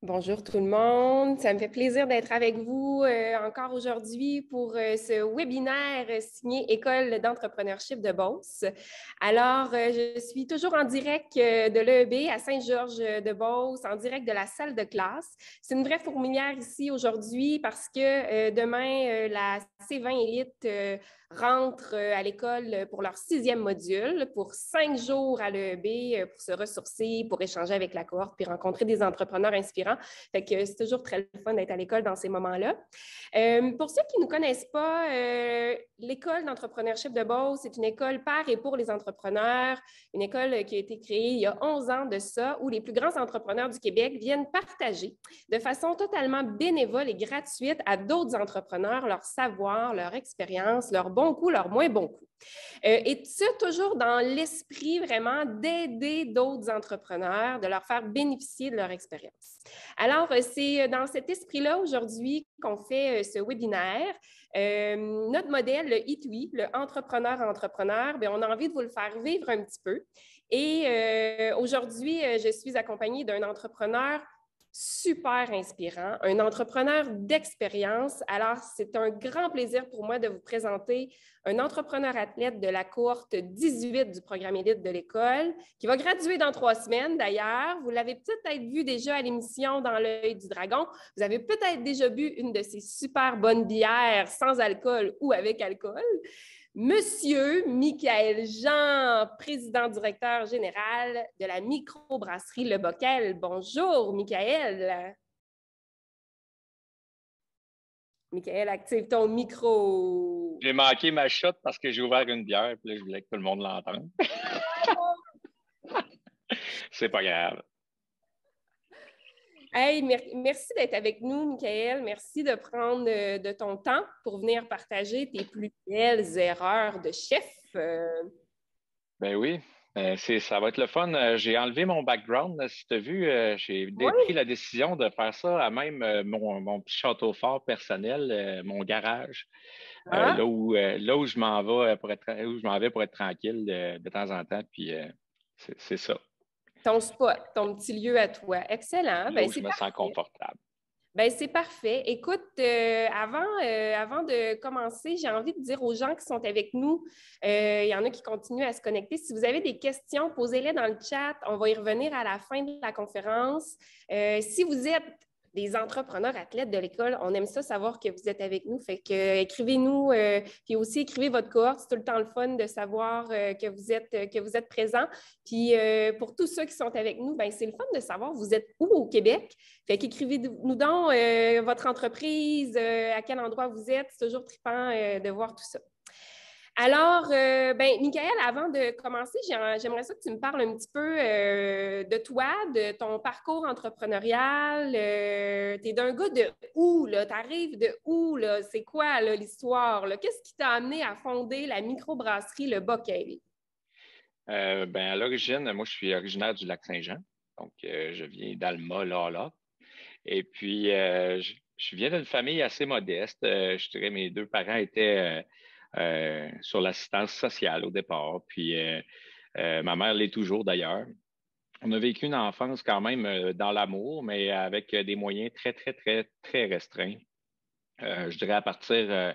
Bonjour tout le monde, ça me fait plaisir d'être avec vous encore aujourd'hui pour ce webinaire signé École d'entrepreneurship de Beauce. Alors, je suis toujours en direct de l'EEB à Saint-Georges-de-Beauce, en direct de la salle de classe. C'est une vraie fourmilière ici aujourd'hui parce que demain, la C20 Élite rentre à l'école pour leur 6e module, pour 5 jours à l'EEB pour se ressourcer, pour échanger avec la cohorte, puis rencontrer des entrepreneurs inspirants. Fait que c'est toujours très fun d'être à l'école dans ces moments-là. Pour ceux qui ne connaissent pas, l'école d'entrepreneurship de Beauce, c'est une école par et pour les entrepreneurs, une école qui a été créée il y a 11 ans de ça, où les plus grands entrepreneurs du Québec viennent partager de façon totalement bénévole et gratuite à d'autres entrepreneurs leur savoir, leur expérience, leurs bons coups, leurs moins bons coups. Et ça, toujours dans l'esprit vraiment d'aider d'autres entrepreneurs, de leur faire bénéficier de leur expérience. Alors, c'est dans cet esprit-là aujourd'hui qu'on fait ce webinaire. Notre modèle, le E2E, le entrepreneur à entrepreneur, bien, on a envie de vous le faire vivre un petit peu. Et aujourd'hui, je suis accompagnée d'un entrepreneur super inspirant, un entrepreneur d'expérience. Alors, c'est un grand plaisir pour moi de vous présenter un entrepreneur athlète de la cohorte 18 du programme élite de l'école, qui va graduer dans 3 semaines d'ailleurs. Vous l'avez peut-être vu déjà à l'émission Dans l'œil du dragon. Vous avez peut-être déjà bu une de ces super bonnes bières sans alcool ou avec alcool. Monsieur Michaël Jean, président directeur général de la microbrasserie Le Bocal. Bonjour, Michaël. Michaël, active ton micro. J'ai manqué ma shot parce que j'ai ouvert une bière, puis là, je voulais que tout le monde l'entende. C'est pas grave. Hey, merci d'être avec nous, Michaël. Merci de prendre de ton temps pour venir partager tes plus belles erreurs de chef. Ben oui, ça va être le fun. J'ai enlevé mon background. Si tu as vu, j'ai pris Oui. la décision de faire ça à même mon petit château fort personnel, mon garage, Ah, là où je m'en vais où je m'en vais pour être tranquille de temps en temps. Puis c'est ça, ton spot, ton petit lieu à toi. Excellent. là Ben, où je c'est me sens parfait. confortable. Ben, c'est parfait. Écoute, avant de commencer, j'ai envie de dire aux gens qui sont avec nous, il y en a qui continuent à se connecter. Si vous avez des questions, posez-les dans le chat. On va y revenir à la fin de la conférence. Si vous êtes des entrepreneurs athlètes de l'école, on aime ça savoir que vous êtes avec nous. Fait que écrivez-nous, puis aussi écrivez votre cohorte. C'est tout le temps le fun de savoir que vous êtes présents. Puis pour tous ceux qui sont avec nous, ben, c'est le fun de savoir vous êtes où au Québec. Fait qu'écrivez-nous donc votre entreprise, à quel endroit vous êtes. C'est toujours trippant de voir tout ça. Alors, ben, Michaël, avant de commencer, j'aimerais ça que tu me parles un petit peu de toi, de ton parcours entrepreneurial. Tu es d'un gars de où, là? Tu arrives de où, là? C'est quoi, là, l'histoire, là? Qu'est-ce qui t'a amené à fonder la microbrasserie Le Bocal? Ben, à l'origine, moi, je suis originaire du Lac-Saint-Jean. Donc, je viens d'Alma, là. Et puis, je viens d'une famille assez modeste. Je dirais mes deux parents étaient sur l'assistance sociale au départ. Puis, ma mère l'est toujours d'ailleurs. On a vécu une enfance quand même dans l'amour, mais avec des moyens très, très, très, très restreints. Je dirais à partir de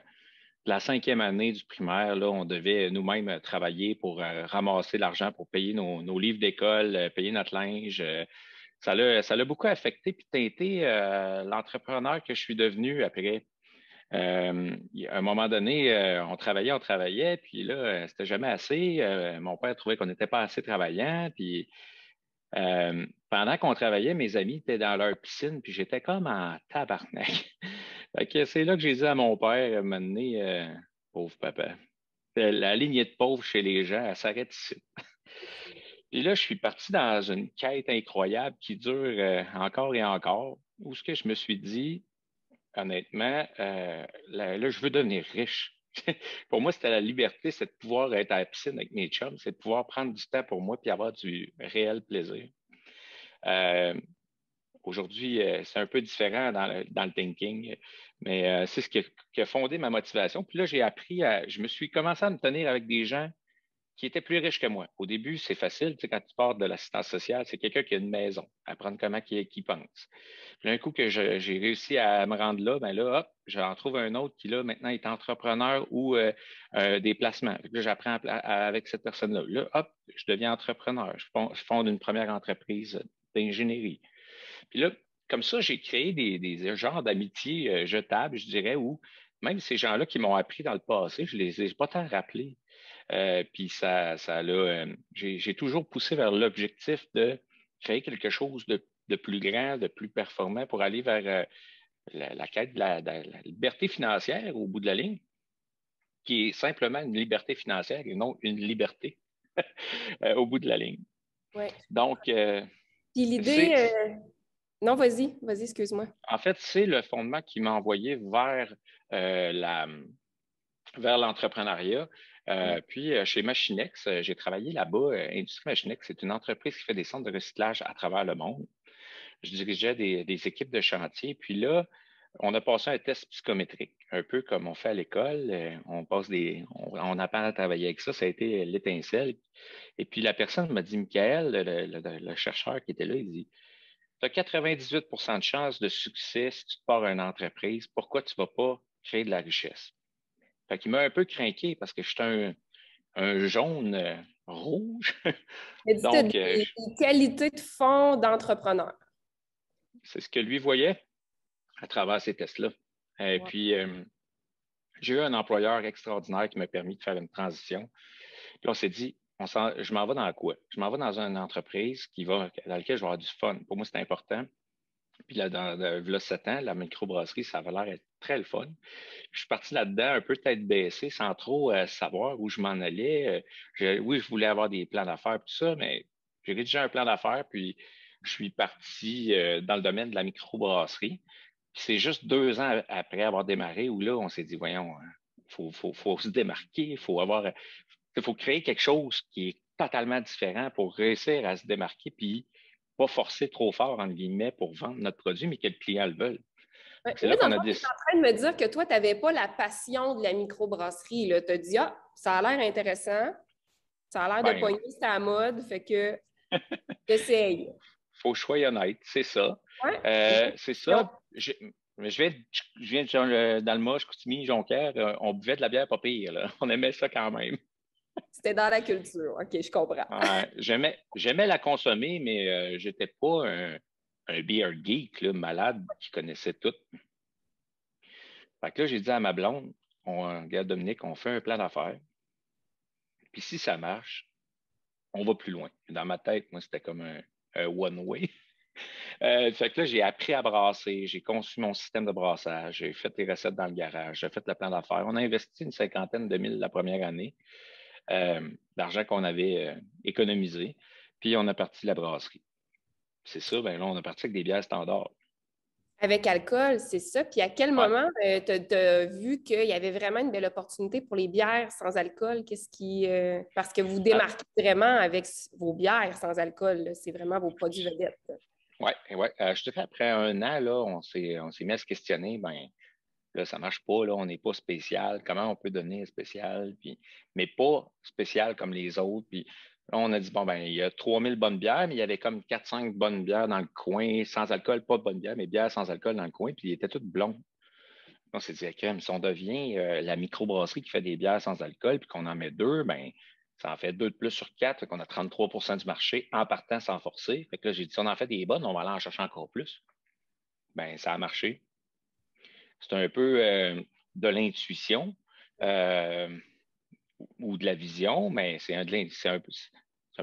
la 5e année du primaire, là, on devait nous-mêmes travailler pour ramasser l'argent pour payer nos livres d'école, payer notre linge. Ça l'a beaucoup affecté puis teinté l'entrepreneur que je suis devenu après. À un moment donné, on travaillait, puis là, c'était jamais assez. Mon père trouvait qu'on n'était pas assez travaillant, puis pendant qu'on travaillait, mes amis étaient dans leur piscine, puis j'étais comme en tabarnak. Fait que c'est là que j'ai dit à mon père, m'amener, pauvre papa. La lignée de pauvres chez les gens, elle s'arrête ici. Puis là, je suis parti dans une quête incroyable qui dure encore et encore, où ce que je me suis dit, honnêtement, là, je veux devenir riche. Pour moi, c'était la liberté, c'est de pouvoir être à la piscine avec mes chums, c'est de pouvoir prendre du temps pour moi puis avoir du réel plaisir. Euh, Aujourd'hui, c'est un peu différent dans le thinking, mais c'est ce qui a fondé ma motivation. Puis là, je me suis commencé à me tenir avec des gens qui était plus riche que moi. Au début, c'est facile, tu sais, quand tu pars de l'assistance sociale, c'est quelqu'un qui a une maison, apprendre comment il pense. Puis un coup que j'ai réussi à me rendre là, ben là, hop, j'en trouve un autre qui, là, maintenant, est entrepreneur ou des placements. Là, j'apprends avec cette personne-là. Là, hop, je deviens entrepreneur. Je fonde une première entreprise d'ingénierie. Puis là, comme ça, j'ai créé des genres d'amitiés jetables, je dirais, où même ces gens-là qui m'ont appris dans le passé, je les ai pas tant rappelés. Puis j'ai toujours poussé vers l'objectif de créer quelque chose de plus grand, de plus performant pour aller vers la quête de la liberté financière au bout de la ligne, qui est simplement une liberté financière et non une liberté au bout de la ligne. Ouais. Donc, Puis l'idée, non, vas-y, excuse-moi. en fait, c'est le fondement qui m'a envoyé vers l'entrepreneuriat. Puis, chez Machinex, j'ai travaillé là-bas. Industrie Machinex, c'est une entreprise qui fait des centres de recyclage à travers le monde. Je dirigeais des équipes de chantier. Puis là, on a passé un test psychométrique, un peu comme on fait à l'école. On apprend à travailler avec ça. Ça a été l'étincelle. Et puis, la personne m'a dit, Michael, le chercheur qui était là, il dit, tu as 98 de chances de succès si tu te pars une entreprise. Pourquoi tu ne vas pas créer de la richesse? Fait qu'il m'a un peu craqué parce que j'étais un jaune rouge. Mais dis, tu as Donc, des qualités de fond d'entrepreneur. c'est ce que lui voyait à travers ces tests-là. Et Ouais. puis, j'ai eu un employeur extraordinaire qui m'a permis de faire une transition. Puis on s'est dit, je m'en vais dans quoi? Je m'en vais dans une entreprise dans laquelle je vais avoir du fun. Pour moi, c'est important. Puis là, là, 7 ans, la microbrasserie, ça avait l'air d'être très le fun. Je suis parti là-dedans un peu tête baissée, sans trop savoir où je m'en allais. Oui, je voulais avoir des plans d'affaires, tout ça, mais j'ai rédigé un plan d'affaires, puis je suis parti dans le domaine de la microbrasserie. Puis c'est juste 2 ans après avoir démarré où là, on s'est dit, voyons, faut se démarquer, il faut créer quelque chose qui est totalement différent pour réussir à se démarquer, puis pas forcer trop fort, entre guillemets, pour vendre notre produit, mais que le client le veuille. Ouais. C'est Mais là, là dans qu'on le a fond, tu es décidé. en train de me dire que toi, tu n'avais pas la passion de la microbrasserie. Tu as dit, ah, ça a l'air intéressant, ça a l'air de Ben, pogner, c'est à la mode, fait que j'essaye. faut que je sois honnête, c'est ça. Ouais. C'est Non, ça. Je viens dans le Moche, Chicoutimi, Jonquière, on buvait de la bière pas pire, là. On aimait ça quand même. c'était dans la culture. OK, je comprends. J'aimais la consommer, mais j'étais pas un beer geek là, malade qui connaissait tout. Fait que là, j'ai dit à ma blonde, regarde Dominique, on fait un plan d'affaires. Puis si ça marche, on va plus loin. Dans ma tête, moi, c'était comme un one-way. Fait que là, j'ai appris à brasser, j'ai conçu mon système de brassage, j'ai fait les recettes dans le garage, j'ai fait le plan d'affaires. On a investi une 50aine de mille la première année, d'argent qu'on avait économisé, puis on a parti la brasserie. C'est ça, ben là, on a parti avec des bières standards. Avec alcool, c'est ça. Puis à quel Ouais. moment tu as vu qu'il y avait vraiment une belle opportunité pour les bières sans alcool? Parce que vous Ah, démarquez vraiment avec vos bières sans alcool, là. C'est vraiment vos produits vedettes. ouais, ouais. Je te fais après 1 an, là, on s'est mis à se questionner, ben là, ça marche pas, là, on n'est pas spécial. Comment on peut devenir spécial? Puis, mais pas spécial comme les autres. Puis là, on a dit, bon, ben, il y a 3000 bonnes bières, mais il y avait comme 4-5 bonnes bières dans le coin, sans alcool, pas de bonnes bières, mais bières sans alcool dans le coin, puis ils étaient toutes blondes. On s'est dit, OK, si on devient la microbrasserie qui fait des bières sans alcool, puis qu'on en met 2, ben, ça en fait 2 de plus sur 4, fait qu'on a 33 du marché en partant sans forcer. Fait que là, j'ai dit, si on en fait des bonnes, on va aller en chercher encore plus. Ben, ça a marché. C'est un peu de l'intuition ou de la vision, mais c'est un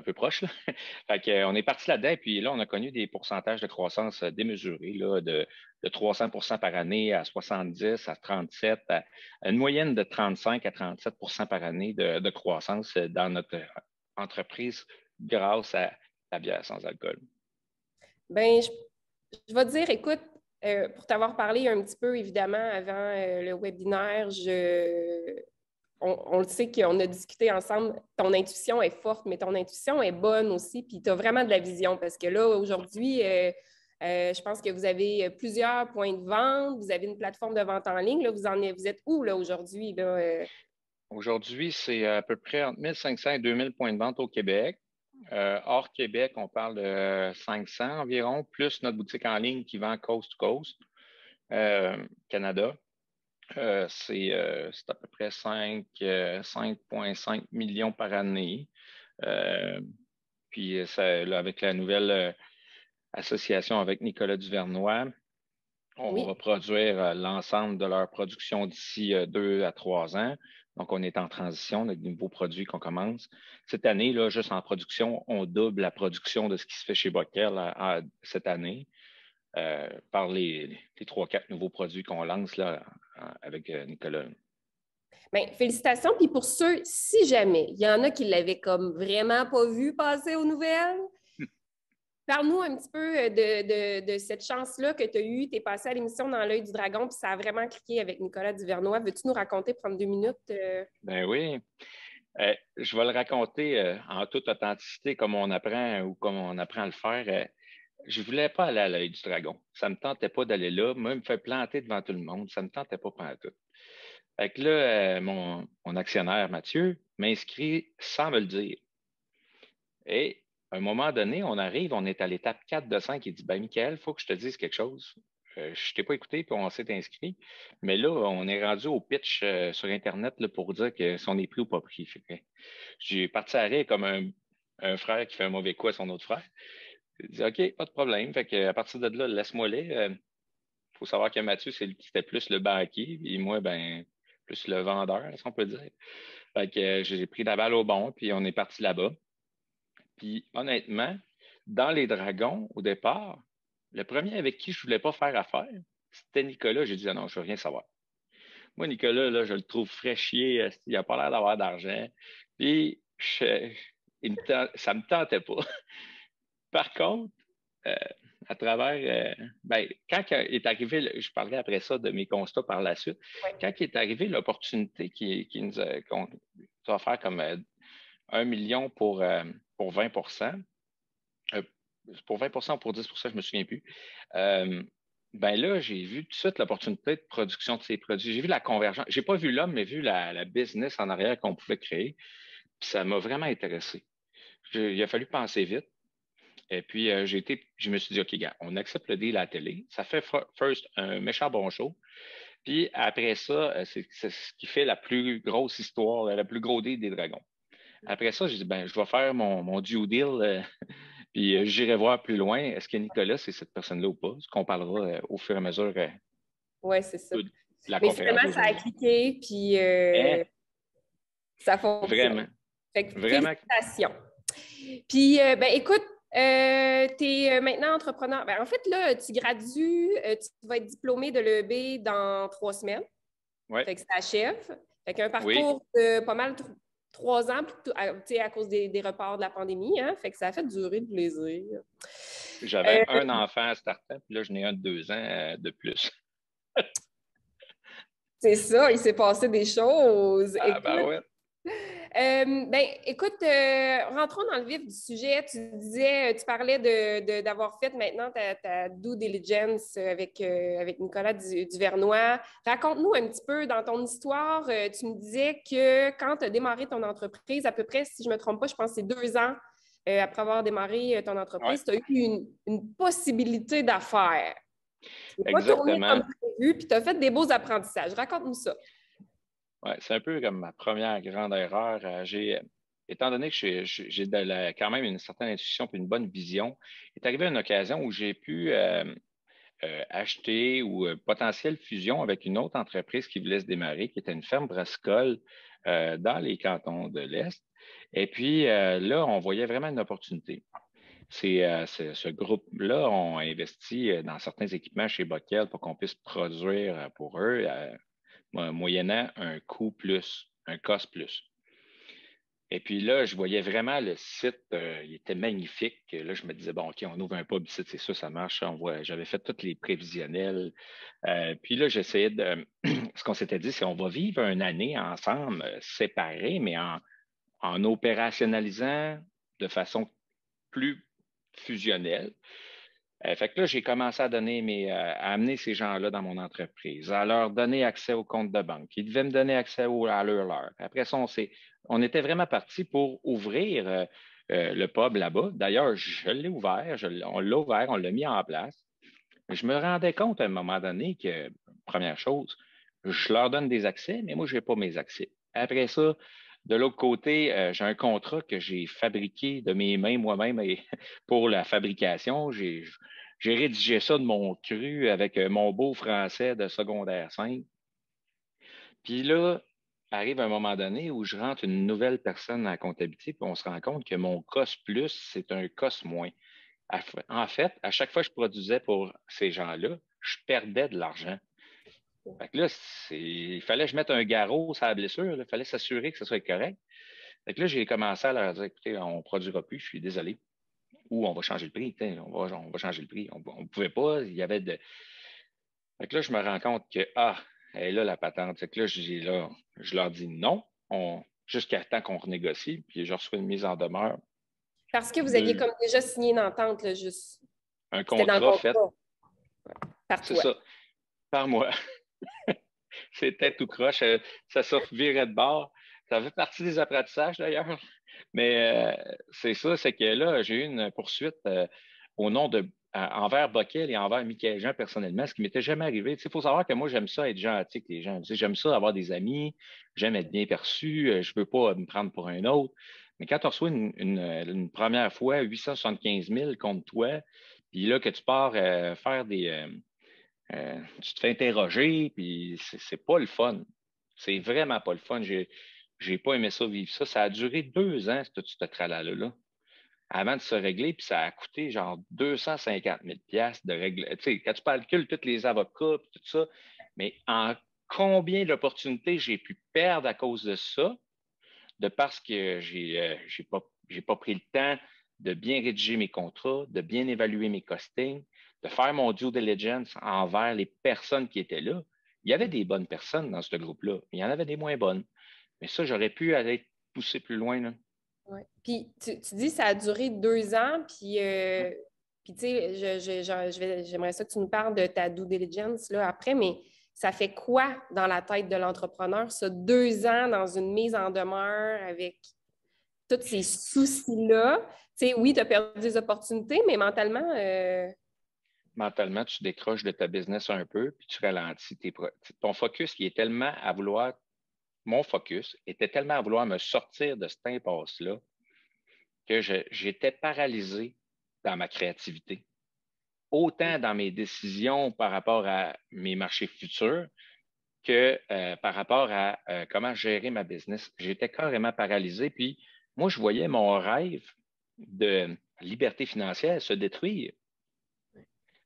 peu proche, là. Fait que, on est parti là-dedans, et puis là, on a connu des pourcentages de croissance démesurés, là, de 300 par année à 70, à 37, à une moyenne de 35 à 37 par année de croissance dans notre entreprise grâce à la bière sans alcool. Ben, je vais te dire, écoute, pour t'avoir parlé un petit peu, évidemment, avant le webinaire, on le sait qu'on a discuté ensemble. Ton intuition est forte, mais ton intuition est bonne aussi, puis tu as vraiment de la vision parce que là, aujourd'hui, je pense que vous avez plusieurs points de vente, vous avez une plateforme de vente en ligne. Là, vous êtes où là, aujourd'hui? Là, Aujourd'hui, c'est à peu près entre 1500 et 2000 points de vente au Québec. Hors Québec, on parle de 500 environ, plus notre boutique en ligne qui vend coast to coast, Canada. C'est à peu près 5,5 millions par année. Euh, Puis là, avec la nouvelle association avec Nicolas Duvernois, on va Oui. produire l'ensemble de leur production d'ici 2 à 3 ans. Donc, on est en transition avec de nouveaux produits qu'on commence. Cette année, là, juste en production, on double la production de ce qui se fait chez Bockel cette année par les 3, 4 nouveaux produits qu'on lance là, avec Nicolas. Bien, félicitations. Puis pour ceux, si jamais, il y en a qui l'avaient comme vraiment pas vu passer aux nouvelles, parle-nous un petit peu de cette chance-là que tu as eue. Tu es passé à l'émission Dans l'œil du dragon, puis ça a vraiment cliqué avec Nicolas Duvernois. Veux-tu nous raconter, prendre 2 minutes? Ben oui. Je vais le raconter en toute authenticité comme on apprend ou comme on apprend à le faire. Je ne voulais pas aller à l'œil du dragon. Ça ne me tentait pas d'aller là. Moi, il me fait planter devant tout le monde. Ça ne me tentait pas tout. Fait que là, mon actionnaire, Mathieu, m'inscrit sans me le dire. Et à un moment donné, on arrive, on est à l'étape 4 de 5. Il dit, ben, Michael, il faut que je te dise quelque chose. Je ne t'ai pas écouté, puis on s'est inscrit. Mais là, on est rendu au pitch sur Internet là, pour dire que si on est pris ou pas pris. J'ai parti à rire comme un frère qui fait un mauvais coup à son autre frère. Il dit, OK, pas de problème. Fait que, à partir de là, laisse-moi aller. Il faut savoir que Mathieu, c'était plus le banquier, et moi, ben, plus le vendeur, si on peut dire. Fait que j'ai pris la balle au bon, puis on est parti là-bas. Puis honnêtement, dans les Dragons, au départ, le premier avec qui je ne voulais pas faire affaire, c'était Nicolas. J'ai dit, ah non, je ne veux rien savoir. Moi, Nicolas, là, je le trouve fraîchier. Il n'a pas l'air d'avoir d'argent. Puis, ça ne me tentait pas. Par contre, euh, à travers, ben, quand est arrivé, je parlerai après ça de mes constats par la suite, Ouais. quand est arrivée l'opportunité qu'on va faire comme 1 million pour 20 euh, pour 20 ou pour 10 je ne me souviens plus. Euh, ben là, j'ai vu tout de suite l'opportunité de production de ces produits. J'ai vu la convergence. Je n'ai pas vu l'homme, mais vu la business en arrière qu'on pouvait créer. Puis ça m'a vraiment intéressé. Il a fallu penser vite. Et puis, je me suis dit, OK, gars, on accepte le deal à la télé. Ça fait first un méchant bon show. Puis après ça, c'est ce qui fait la plus grosse histoire, la plus gros deal des Dragons. Après ça, j'ai dit, ben, je vais faire mon due deal, puis j'irai voir plus loin. Est-ce que Nicolas, c'est cette personne-là ou pas? Ce qu'on parlera au fur et à mesure Oui, c'est ça. de la Mais conférence finalement, ça a d'aujourd'hui. cliqué, puis Hein? ça fonctionne. Vraiment, Fait que vraiment. félicitations. Puis, ben, écoute, tu es maintenant entrepreneur. Ben, en fait, là, tu gradues, tu vas être diplômé de l'EB dans 3 semaines. Ouais, Fait que ça achève. Fait qu'un oui. parcours de pas mal 3 ans, à cause des reports de la pandémie. Hein? Fait que ça a fait durer le plaisir. J'avais Euh, un enfant à start-up, puis là, je n'ai un de 2 ans de plus. c'est ça, il s'est passé des choses. Ah, Écoute, ben ouais. ben, écoute, rentrons dans le vif du sujet. Tu disais, tu parlais d'avoir fait maintenant ta due diligence avec Nicolas Duvernois. Raconte-nous un petit peu dans ton histoire. Tu me disais que quand tu as démarré ton entreprise, à peu près, si je ne me trompe pas, je pense que c'est 2 ans après avoir démarré ton Ouais, entreprise, tu as eu une possibilité d'affaires. Tu n'es pas tourné comme exactement. prévu, puis tu as fait des beaux apprentissages. Raconte-nous ça. Ouais, c'est un peu comme ma première grande erreur. Étant donné que j'ai quand même une certaine intuition et une bonne vision, il est arrivé une occasion où j'ai pu acheter ou potentielle fusion avec une autre entreprise qui voulait se démarrer, qui était une ferme brassicole dans les cantons de l'Est. Et puis là, on voyait vraiment une opportunité. Ce groupe-là ont investi dans certains équipements chez Bockel pour qu'on puisse produire pour eux, moyennant un coût plus, un cost plus. Et puis là, je voyais vraiment le site, il était magnifique. Là, je me disais, bon, OK, on ouvre un pub ici, c'est sûr, ça marche. J'avais fait tous les prévisionnels. Puis là, j'essayais de. Ce qu'on s'était dit, c'est on va vivre une année ensemble, séparés, mais en opérationnalisant de façon plus fusionnelle. Fait que là, j'ai commencé à à amener ces gens-là dans mon entreprise, à leur donner accès au compte de banque. Ils devaient me donner accès à leur. Après ça, on était vraiment parti pour ouvrir le pub là-bas. D'ailleurs, je l'ai ouvert, on l'a ouvert, on l'a mis en place. Je me rendais compte à un moment donné que, première chose, je leur donne des accès, mais moi, je n'ai pas mes accès. Après ça, de l'autre côté, j'ai un contrat que j'ai fabriqué de mes mains moi-même et pour la fabrication. J'ai rédigé ça de mon cru avec mon beau français de secondaire 5. Puis là, arrive un moment donné où je rentre une nouvelle personne à la comptabilité, puis on se rend compte que mon COS plus, c'est un COS moins. En fait, à chaque fois que je produisais pour ces gens-là, je perdais de l'argent. Fait que là, il fallait que je mette un garrot sur la blessure. Il fallait s'assurer que ce soit correct. Fait que là, j'ai commencé à leur dire, écoutez, on ne produira plus, je suis désolé. Ou on va changer le prix. On va changer le prix. On ne pouvait pas. Il y avait de. Fait que là, je me rends compte que, elle est là, la patente. Fait que là, je leur dis non, jusqu'à temps qu'on renégocie, puis je reçois une mise en demeure. Parce que vous aviez comme déjà signé une entente, là, juste. Un C'était dans le contrat fait, contrat. Par c'est toi. ça, par moi. C'était tout croche. Ça se virait de bord. Ça fait partie des apprentissages d'ailleurs. Mais c'est ça, c'est que là, j'ai eu une poursuite au nom de envers Bockel et envers Michael Jean personnellement, ce qui m'était jamais arrivé. Il faut savoir que moi, j'aime ça être gentil avec les gens. J'aime ça avoir des amis, j'aime être bien perçu, je ne veux pas me prendre pour un autre. Mais quand tu reçois une première fois 875 000 contre toi, puis là que tu pars faire tu te fais interroger, puis c'est pas le fun. C'est vraiment pas le fun. J'ai pas aimé ça, vivre ça. Ça a duré 2 ans, ce tralala-là, avant de se régler, puis ça a coûté genre 250 000 de régler. Tu sais, quand tu calcules tous les avocats, puis tout ça, mais en combien d'opportunités j'ai pu perdre à cause de ça, de parce que j'ai pas pris le temps de bien rédiger mes contrats, de bien évaluer mes costings, de faire mon due diligence envers les personnes qui étaient là. Il y avait des bonnes personnes dans ce groupe-là, mais il y en avait des moins bonnes. Mais ça, j'aurais pu aller pousser plus loin, là. Ouais. Puis tu dis que ça a duré 2 ans, puis tu sais, j'aimerais ça que tu nous parles de ta due diligence là, après, mais ça fait quoi dans la tête de l'entrepreneur, ça, 2 ans dans une mise en demeure avec tous ces soucis-là? Tu sais, oui, tu as perdu des opportunités, mais mentalement, Mentalement, tu décroches de ta business un peu, puis tu ralentis ton focus qui est tellement à vouloir, mon focus était tellement à vouloir me sortir de cette impasse-là que j'étais paralysé dans ma créativité. Autant dans mes décisions par rapport à mes marchés futurs que par rapport à comment gérer ma business. J'étais carrément paralysé. Puis moi, je voyais mon rêve de liberté financière se détruire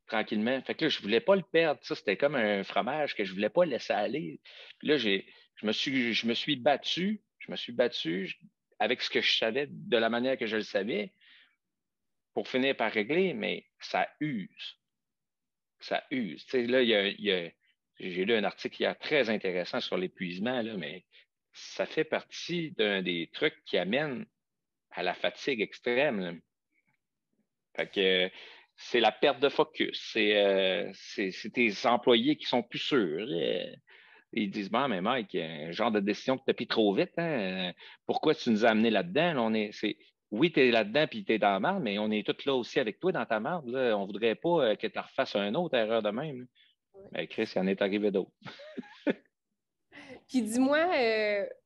tranquillement. Fait que là, je ne voulais pas le perdre. Ça, c'était comme un fromage que je ne voulais pas laisser aller. Puis là, je me suis battu. Je me suis battu avec ce que je savais, de la manière que je le savais, pour finir par régler, mais ça use. Ça use. Tu sais, là, j'ai lu un article hier très intéressant sur l'épuisement, là, mais ça fait partie d'un des trucs qui amène à la fatigue extrême, là. Fait que c'est la perte de focus. C'est tes employés qui sont plus sûrs. Ils disent, bon, mais Mike, un genre de décision que tu as pris trop vite, hein? Pourquoi tu nous as amenés là-dedans? Là, oui, tu es là-dedans puis tu es dans la marde, mais on est tous là aussi avec toi dans ta marde. Là. On ne voudrait pas que tu refasses une autre erreur de même. Mais Chris, il en est arrivé d'autres. puis dis-moi,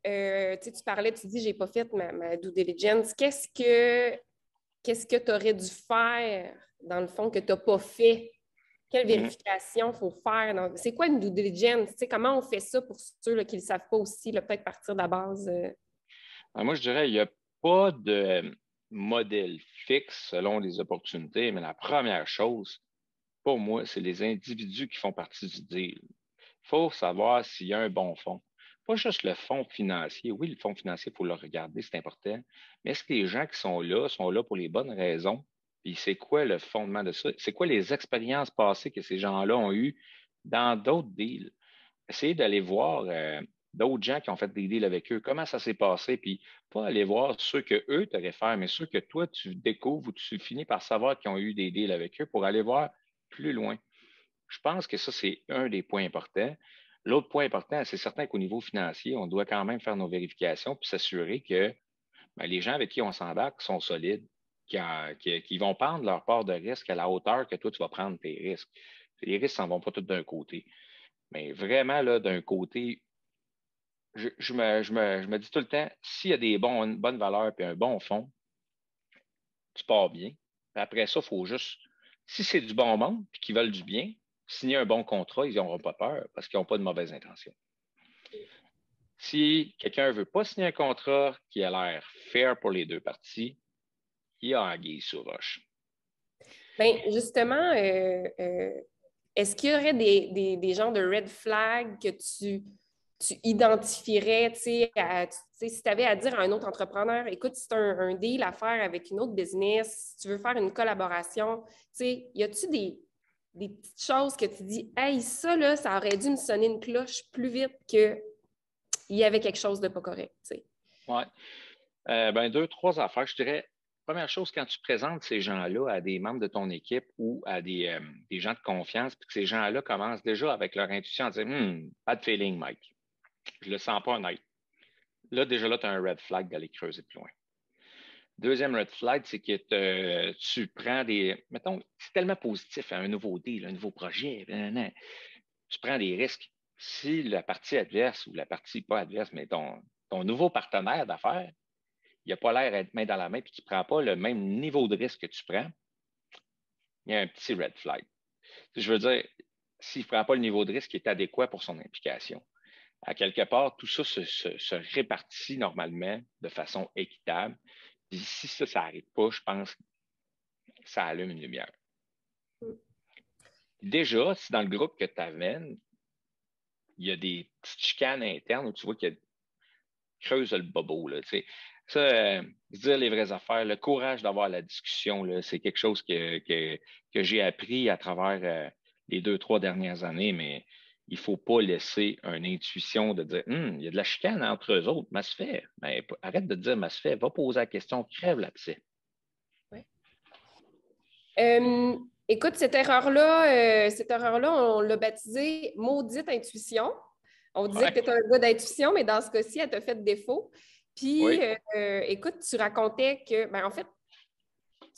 tu parlais, tu dis, j'ai pas fait ma due diligence. Qu'est-ce que tu aurais dû faire, dans le fond, que tu n'as pas fait? Quelle Mhm. vérification il faut faire? C'est quoi une due diligence? Tu sais, comment on fait ça pour ceux là, qui ne le savent pas aussi, là, peut-être partir de la base? Alors, moi, je dirais, il n'y a pas de modèle fixe selon les opportunités, mais la première chose, pour moi, c'est les individus qui font partie du deal. Il faut savoir s'il y a un bon fonds. Pas juste le fonds financier. Oui, le fonds financier, il faut le regarder, c'est important. Mais est-ce que les gens qui sont là pour les bonnes raisons? Puis c'est quoi le fondement de ça? C'est quoi les expériences passées que ces gens-là ont eues dans d'autres deals? Essayez d'aller voir. d'autres gens qui ont fait des deals avec eux, comment ça s'est passé, puis pas aller voir ceux que eux t'auraient fait, mais ceux que toi, tu découvres ou tu finis par savoir qu'ils ont eu des deals avec eux pour aller voir plus loin. Je pense que ça, c'est un des points importants. L'autre point important, c'est certain qu'au niveau financier, on doit quand même faire nos vérifications puis s'assurer que ben, les gens avec qui on s'embarque sont solides, qui vont prendre leur part de risque à la hauteur que toi, tu vas prendre tes risques. Les risques s'en vont pas tous d'un côté. Mais vraiment, là, d'un côté, je me dis tout le temps, s'il y a une bonne valeur et un bon fond, tu pars bien. Après ça, il faut juste, si c'est du bon monde et qu'ils veulent du bien, signer un bon contrat, ils n'auront pas peur parce qu'ils n'ont pas de mauvaises intentions. Si quelqu'un ne veut pas signer un contrat qui a l'air fair pour les deux parties, il y a anguille sous roche. Bien, justement, est-ce qu'il y aurait des genres de red flags que tu identifierais, si tu avais à dire à un autre entrepreneur, écoute, c'est un deal à faire avec une autre business, si tu veux faire une collaboration, y a-tu des petites choses que tu dis, hey, ça, là, ça aurait dû me sonner une cloche plus vite qu'il y avait quelque chose de pas correct, Oui. Ben, deux, trois affaires. Je dirais, première chose, quand tu présentes ces gens-là à des membres de ton équipe ou à des gens de confiance, puis que ces gens-là commencent déjà avec leur intuition à dire pas de feeling, Mike. Je le sens pas honnête. Là, déjà là, tu as un red flag d'aller creuser plus loin. Deuxième red flag, c'est que tu prends des. Mettons, c'est tellement positif, un nouveau deal, un nouveau projet. Tu prends des risques. Si la partie adverse ou la partie pas adverse, mais ton nouveau partenaire d'affaires, il n'a pas l'air d'être main dans la main et qu'il ne prend pas le même niveau de risque que tu prends, il y a un petit red flag. Je veux dire, s'il ne prend pas le niveau de risque qui est adéquat pour son implication, à quelque part, tout ça se répartit normalement de façon équitable. Puis si ça n'arrive pas, je pense que ça allume une lumière. Déjà, si dans le groupe que tu amènes, il y a des petites chicanes internes où tu vois qu'il creuse le bobo, là, tu sais. Ça, dire les vraies affaires, le courage d'avoir la discussion, là, c'est quelque chose que j'ai appris à travers les deux, trois dernières années, mais il ne faut pas laisser une intuition de dire il y a de la chicane entre eux autres, mais se fait. Mais arrête de dire mais se fait, va poser la question, crève l'abcès. Ouais. Écoute, cette erreur-là, on l'a baptisée maudite intuition. On disait Ouais. que tu es un gars d'intuition, mais dans ce cas-ci, elle t'a fait défaut. Puis, Oui. écoute, tu racontais que, ben, en fait,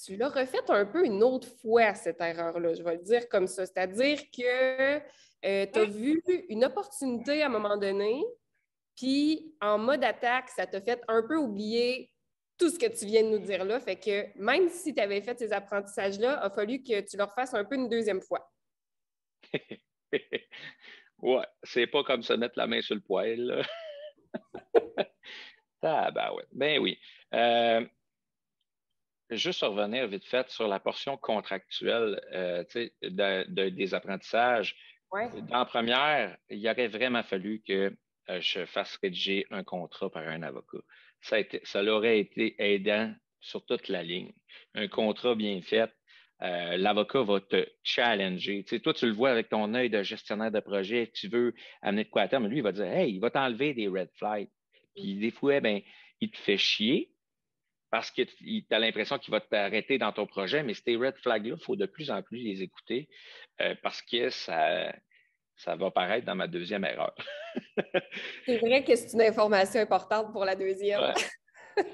tu l'as refaite un peu une autre fois, cette erreur-là, je vais le dire comme ça. C'est-à-dire que tu as vu une opportunité à un moment donné, puis en mode attaque, ça t'a fait un peu oublier tout ce que tu viens de nous dire là. Fait que même si tu avais fait ces apprentissages-là, il a fallu que tu le refasses un peu une deuxième fois. Ouais, c'est pas comme se mettre la main sur le poêle, là. Ah, ben ouais. Ben oui. Juste revenir vite fait sur la portion contractuelle des apprentissages. Ouais. Dans la première, il aurait vraiment fallu que je fasse rédiger un contrat par un avocat. Ça l'aurait été aidant sur toute la ligne. Un contrat bien fait, l'avocat va te challenger. Tu sais, toi, tu le vois avec ton œil de gestionnaire de projet, tu veux amener de quoi à terme, lui, il va dire hey, il va t'enlever des red flags. Puis des fois, ben, il te fait chier parce que tu as l'impression qu'il va t'arrêter dans ton projet, mais ces red flags-là, il faut de plus en plus les écouter parce que ça va paraître dans ma deuxième erreur. C'est vrai que c'est une information importante pour la deuxième. Ouais.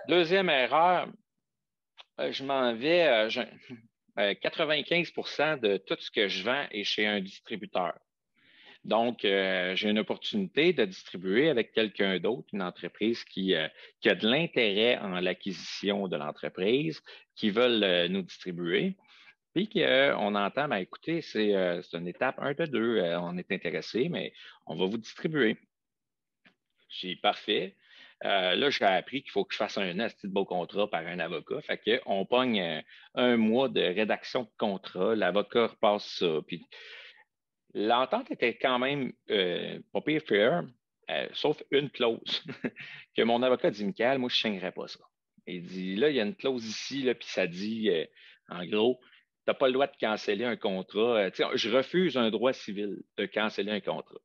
Deuxième erreur, je m'en vais, 95 de tout ce que je vends est chez un distributeur. Donc, j'ai une opportunité de distribuer avec quelqu'un d'autre, une entreprise qui a de l'intérêt en l'acquisition de l'entreprise, qui veulent nous distribuer. Puis qu'on entend, ben, écoutez, c'est une étape 1 de 2, on est intéressé, mais on va vous distribuer. J'ai parfait. Là, j'ai appris qu'il faut que je fasse un asti de beau contrat par un avocat. Fait qu'on pogne un mois de rédaction de contrat. L'avocat repasse ça. Puis l'entente était quand même pas pire fair, sauf une clause que mon avocat dit, Michael, moi, je ne signerais pas ça. Il dit, là, il y a une clause ici, là, puis ça dit, en gros, tu n'as pas le droit de canceller un contrat. Je refuse un droit civil de canceller un contrat.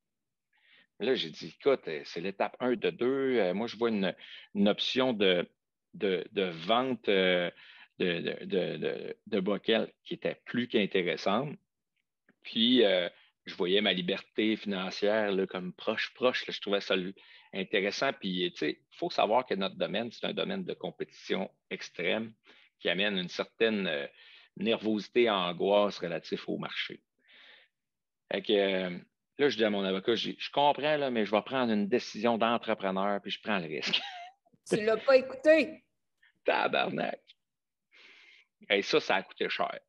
Là, j'ai dit, écoute, c'est l'étape 1 de 2. Moi, je vois une option de vente de Bockel qui était plus qu'intéressante. Puis, je voyais ma liberté financière là, comme proche. Là, je trouvais ça intéressant. Puis, tu sais, il faut savoir que notre domaine, c'est un domaine de compétition extrême qui amène une certaine nervosité et angoisse relative au marché. Fait que, là, je dis à mon avocat, je comprends, là, mais je vais prendre une décision d'entrepreneur, puis je prends le risque. Tu ne l'as pas écouté. Tabarnak! Et ça a coûté cher.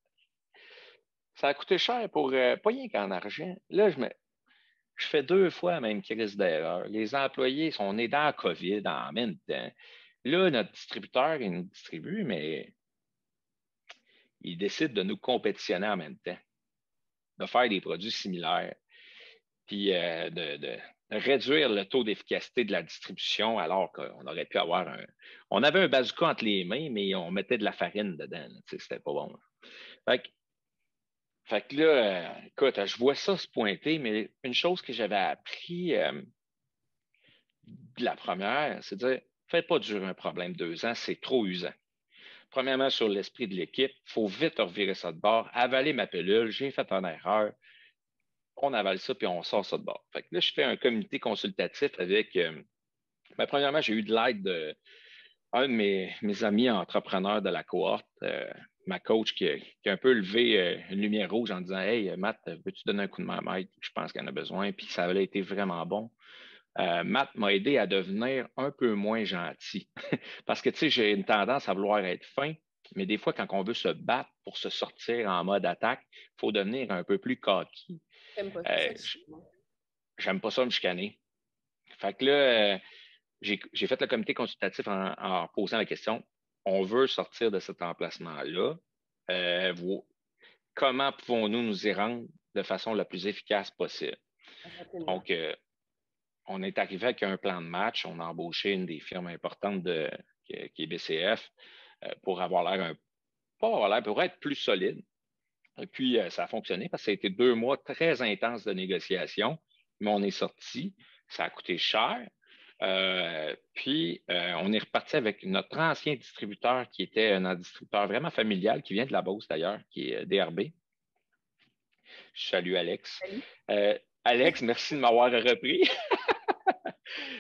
Ça a coûté cher pour pas rien qu'en argent. Là, je fais 2 fois la même crise d'erreur. Les employés sont nés dans la COVID en même temps. Là, notre distributeur, il nous distribue, mais il décide de nous compétitionner en même temps, de faire des produits similaires, puis de réduire le taux d'efficacité de la distribution alors qu'on aurait pu avoir On avait un bazooka entre les mains, mais on mettait de la farine dedans. C'était pas bon. Fait que, fait que là, écoute, je vois ça se pointer, mais une chose que j'avais appris de la première, c'est de dire, faites pas durer un problème 2 ans, c'est trop usant. Premièrement, sur l'esprit de l'équipe, il faut vite revirer ça de bord, avaler ma pilule, j'ai fait une erreur, on avale ça, puis on sort ça de bord. Fait que là, je fais un comité consultatif avec, premièrement, j'ai eu de l'aide d'un de mes amis entrepreneurs de la cohorte, ma coach qui a un peu levé une lumière rouge en disant, Hey, Matt, veux-tu donner un coup de main à Mike? Je pense qu'il en a besoin. Puis ça avait été vraiment bon. Matt m'a aidé à devenir un peu moins gentil. Parce que, tu sais, j'ai une tendance à vouloir être fin, mais des fois, quand on veut se battre pour se sortir en mode attaque, il faut devenir un peu plus coquille. J'aime pas ça. Euh, J'aime pas ça me chicaner. Fait que là, j'ai fait le comité consultatif en posant la question, on veut sortir de cet emplacement-là. Comment pouvons-nous nous y rendre de façon la plus efficace possible? Rapidement. Donc, on est arrivé avec un plan de match. On a embauché une des firmes importantes qui est BCF pour avoir l'air pas avoir l'air, pour être plus solide. Et puis, ça a fonctionné parce que ça a été 2 mois très intenses de négociation, mais on est sorti. Ça a coûté cher. Puis, on est reparti avec notre ancien distributeur qui était un distributeur vraiment familial, qui vient de la Beauce d'ailleurs, qui est DRB. Je salue Alex. Salut. Alex, merci de m'avoir repris.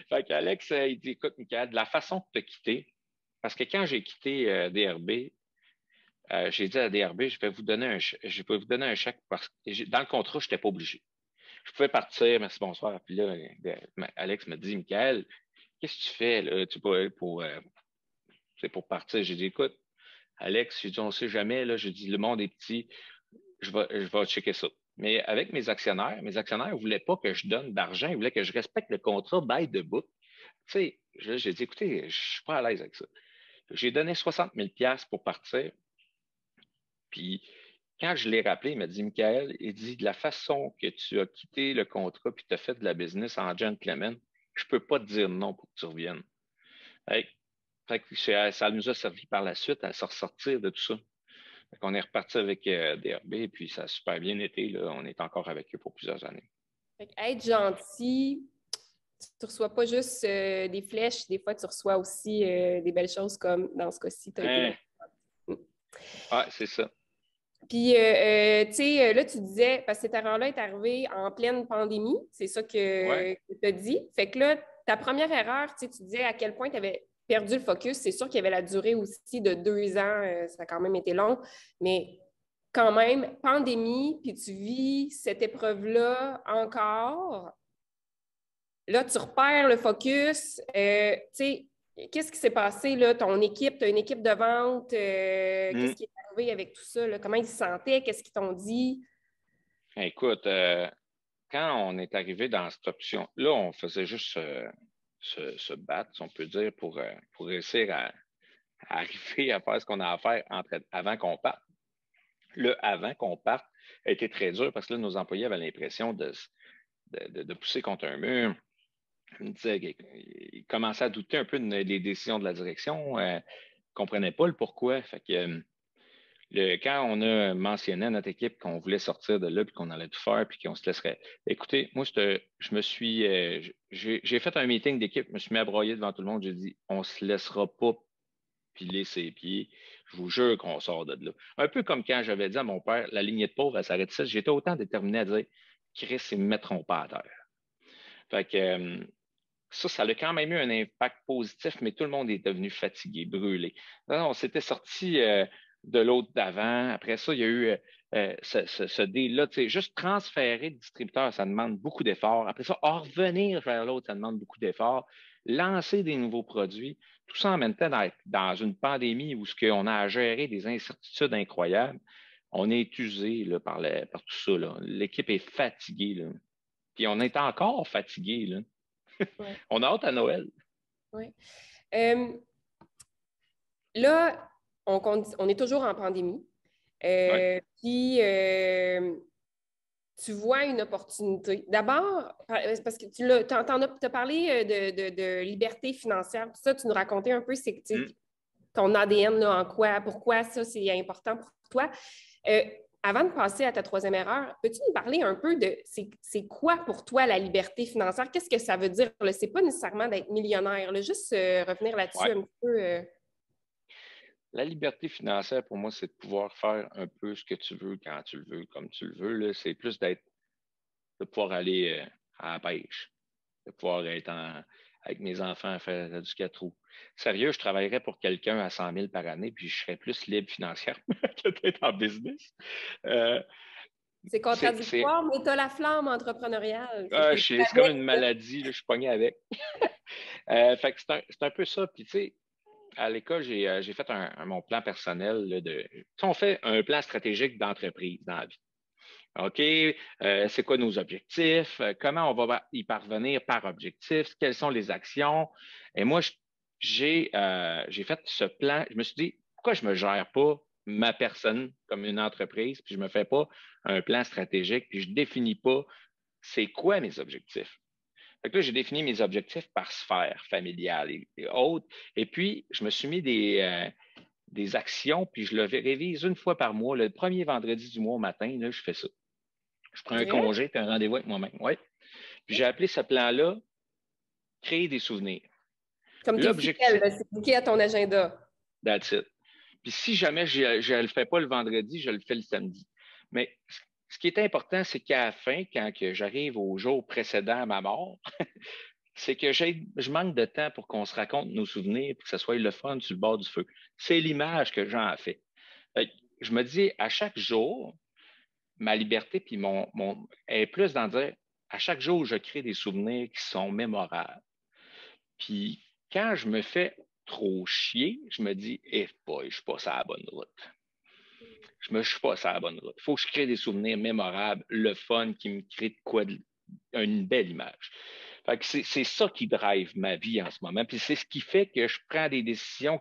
Fait qu'Alex, il dit, écoute, Michael, de la façon que tu as quitté, parce que quand j'ai quitté DRB, j'ai dit à DRB, je vais vous donner un chèque parce que dans le contrat, je n'étais pas obligé. Je pouvais partir, merci, bonsoir. Puis là, Alex me dit, Michael, qu'est-ce que tu fais là, pour partir? J'ai dit, écoute, Alex, j'ai dit, on ne sait jamais, là, j'ai dit, le monde est petit, je vais checker ça. Mais avec mes actionnaires ne voulaient pas que je donne d'argent, ils voulaient que je respecte le contrat bail de bout. Tu sais, j'ai dit, écoutez, je ne suis pas à l'aise avec ça. J'ai donné 60 000 pour partir. Puis, quand je l'ai rappelé, il m'a dit, Michael, il dit, de la façon que tu as quitté le contrat puis tu as fait de la business en gentleman, je ne peux pas te dire non pour que tu reviennes. Fait que ça nous a servi par la suite à se ressortir de tout ça. On est reparti avec DRB et puis ça a super bien été. Là. On est encore avec eux pour plusieurs années. Être gentil, tu ne reçois pas juste des flèches, des fois tu reçois aussi des belles choses comme dans ce cas-ci, tu as été là. Ouais, c'est ça. Puis, tu sais, là, tu disais, parce que cette erreur-là est arrivée en pleine pandémie, c'est ça que Ouais. tu as dit. Fait que là, ta première erreur, tu sais, tu disais à quel point tu avais perdu le focus. C'est sûr qu'il y avait la durée aussi de 2 ans, ça a quand même été long, mais quand même, pandémie, puis tu vis cette épreuve-là encore. Là, tu repères le focus. Tu sais, qu'est-ce qui s'est passé, là? Ton équipe, tu as une équipe de vente. Qu'est-ce qui est arrivé avec tout ça? Là? Comment ils se sentaient? Qu'est-ce qu'ils t'ont dit? Écoute, quand on est arrivé dans cette option, là, on faisait juste se battre, si on peut dire, pour réussir à arriver à faire ce qu'on a à faire avant qu'on parte. Le avant qu'on parte a été très dur parce que là, nos employés avaient l'impression de pousser contre un mur. Ils commençaient à douter un peu des décisions de la direction, ne comprenaient pas le pourquoi. Fait que, Quand on a mentionné à notre équipe qu'on voulait sortir de là, puis qu'on allait tout faire, puis qu'on se laisserait. Écoutez, moi, je me suis. J'ai fait un meeting d'équipe, je me suis mis à broyer devant tout le monde. J'ai dit, on se laissera pas piler ses pieds. Je vous jure qu'on sort de là. Un peu comme quand j'avais dit à mon père, la lignée de pauvre, elle s'arrête ça. J'étais autant déterminé à dire, Chris, ils ne me mettront pas à terre. Fait que ça a quand même eu un impact positif, mais tout le monde est devenu fatigué, brûlé. On s'était sorti de l'autre d'avant. Après ça, il y a eu ce deal-là. Juste transférer le distributeur, ça demande beaucoup d'efforts. Après ça, en revenir vers l'autre, ça demande beaucoup d'efforts. Lancer des nouveaux produits, tout ça en même temps dans une pandémie où on a à gérer des incertitudes incroyables. On est usé là, par tout ça. L'équipe est fatiguée. Là. Puis on est encore fatigué. Là. Ouais. On a hâte à Noël. Ouais. Là, on est toujours en pandémie. Ouais. Puis, tu vois une opportunité. D'abord, parce que t'as parlé de liberté financière. Tout ça, tu nous racontais un peu ton ADN, là, en quoi, pourquoi ça, c'est important pour toi. Avant de passer à ta troisième erreur, peux-tu nous parler un peu de c'est quoi pour toi la liberté financière? Qu'est-ce que ça veut dire? Ce n'est pas nécessairement d'être millionnaire, là, juste revenir là-dessus Ouais. un petit peu. La liberté financière, pour moi, c'est de pouvoir faire un peu ce que tu veux, quand tu le veux, comme tu le veux. Là. C'est plus de pouvoir aller à la pêche, de pouvoir être avec mes enfants à faire du 4 roues. Sérieux, je travaillerais pour quelqu'un à 100 000 par année, puis je serais plus libre financièrement que d'être en business. Euh, C'est c'est, contradictoire, mais tu as la flamme entrepreneuriale. Fait que t'es c'est comme avec, une là. maladie, là, je suis pogné avec. Fait que c'est un peu ça. Puis, tu sais, à l'école, j'ai fait mon plan personnel là, on fait un plan stratégique d'entreprise dans la vie. OK, c'est quoi nos objectifs? Comment on va y parvenir par objectif? Quelles sont les actions? Et moi, j'ai fait ce plan. Je me suis dit, pourquoi je ne me gère pas ma personne comme une entreprise, puis je ne me fais pas un plan stratégique, puis je ne définis pas c'est quoi mes objectifs? Fait que là, j'ai défini mes objectifs par sphère familiale et autres. Et puis, je me suis mis des actions, puis je le révise une fois par mois. Le premier vendredi du mois au matin, là, je fais ça. Je prends un OK? congé, puis un rendez-vous avec moi-même. Ouais. Puis j'ai appelé ce plan-là Créer des souvenirs. Comme tu es fidèle, L'objectif, là, c'est bouquet à ton agenda. that's it. Puis si jamais je ne le fais pas le vendredi, je le fais le samedi. Mais ce qui est important, c'est qu'à la fin, quand j'arrive au jour précédent à ma mort, c'est que je manque de temps pour qu'on se raconte nos souvenirs et que ce soit le fun sur le bord du feu. C'est l'image que j'en fais. Je me dis, à chaque jour, ma liberté puis est plus dans dire, à chaque jour, je crée des souvenirs qui sont mémorables. Puis quand je me fais trop chier, je me dis, boy, je ne suis pas sur la bonne route. Je ne suis pas sur la bonne route. Il faut que je crée des souvenirs mémorables, le fun qui me crée de quoi, une belle image. Fait que c'est ça qui drive ma vie en ce moment. Puis c'est ce qui fait que je prends des décisions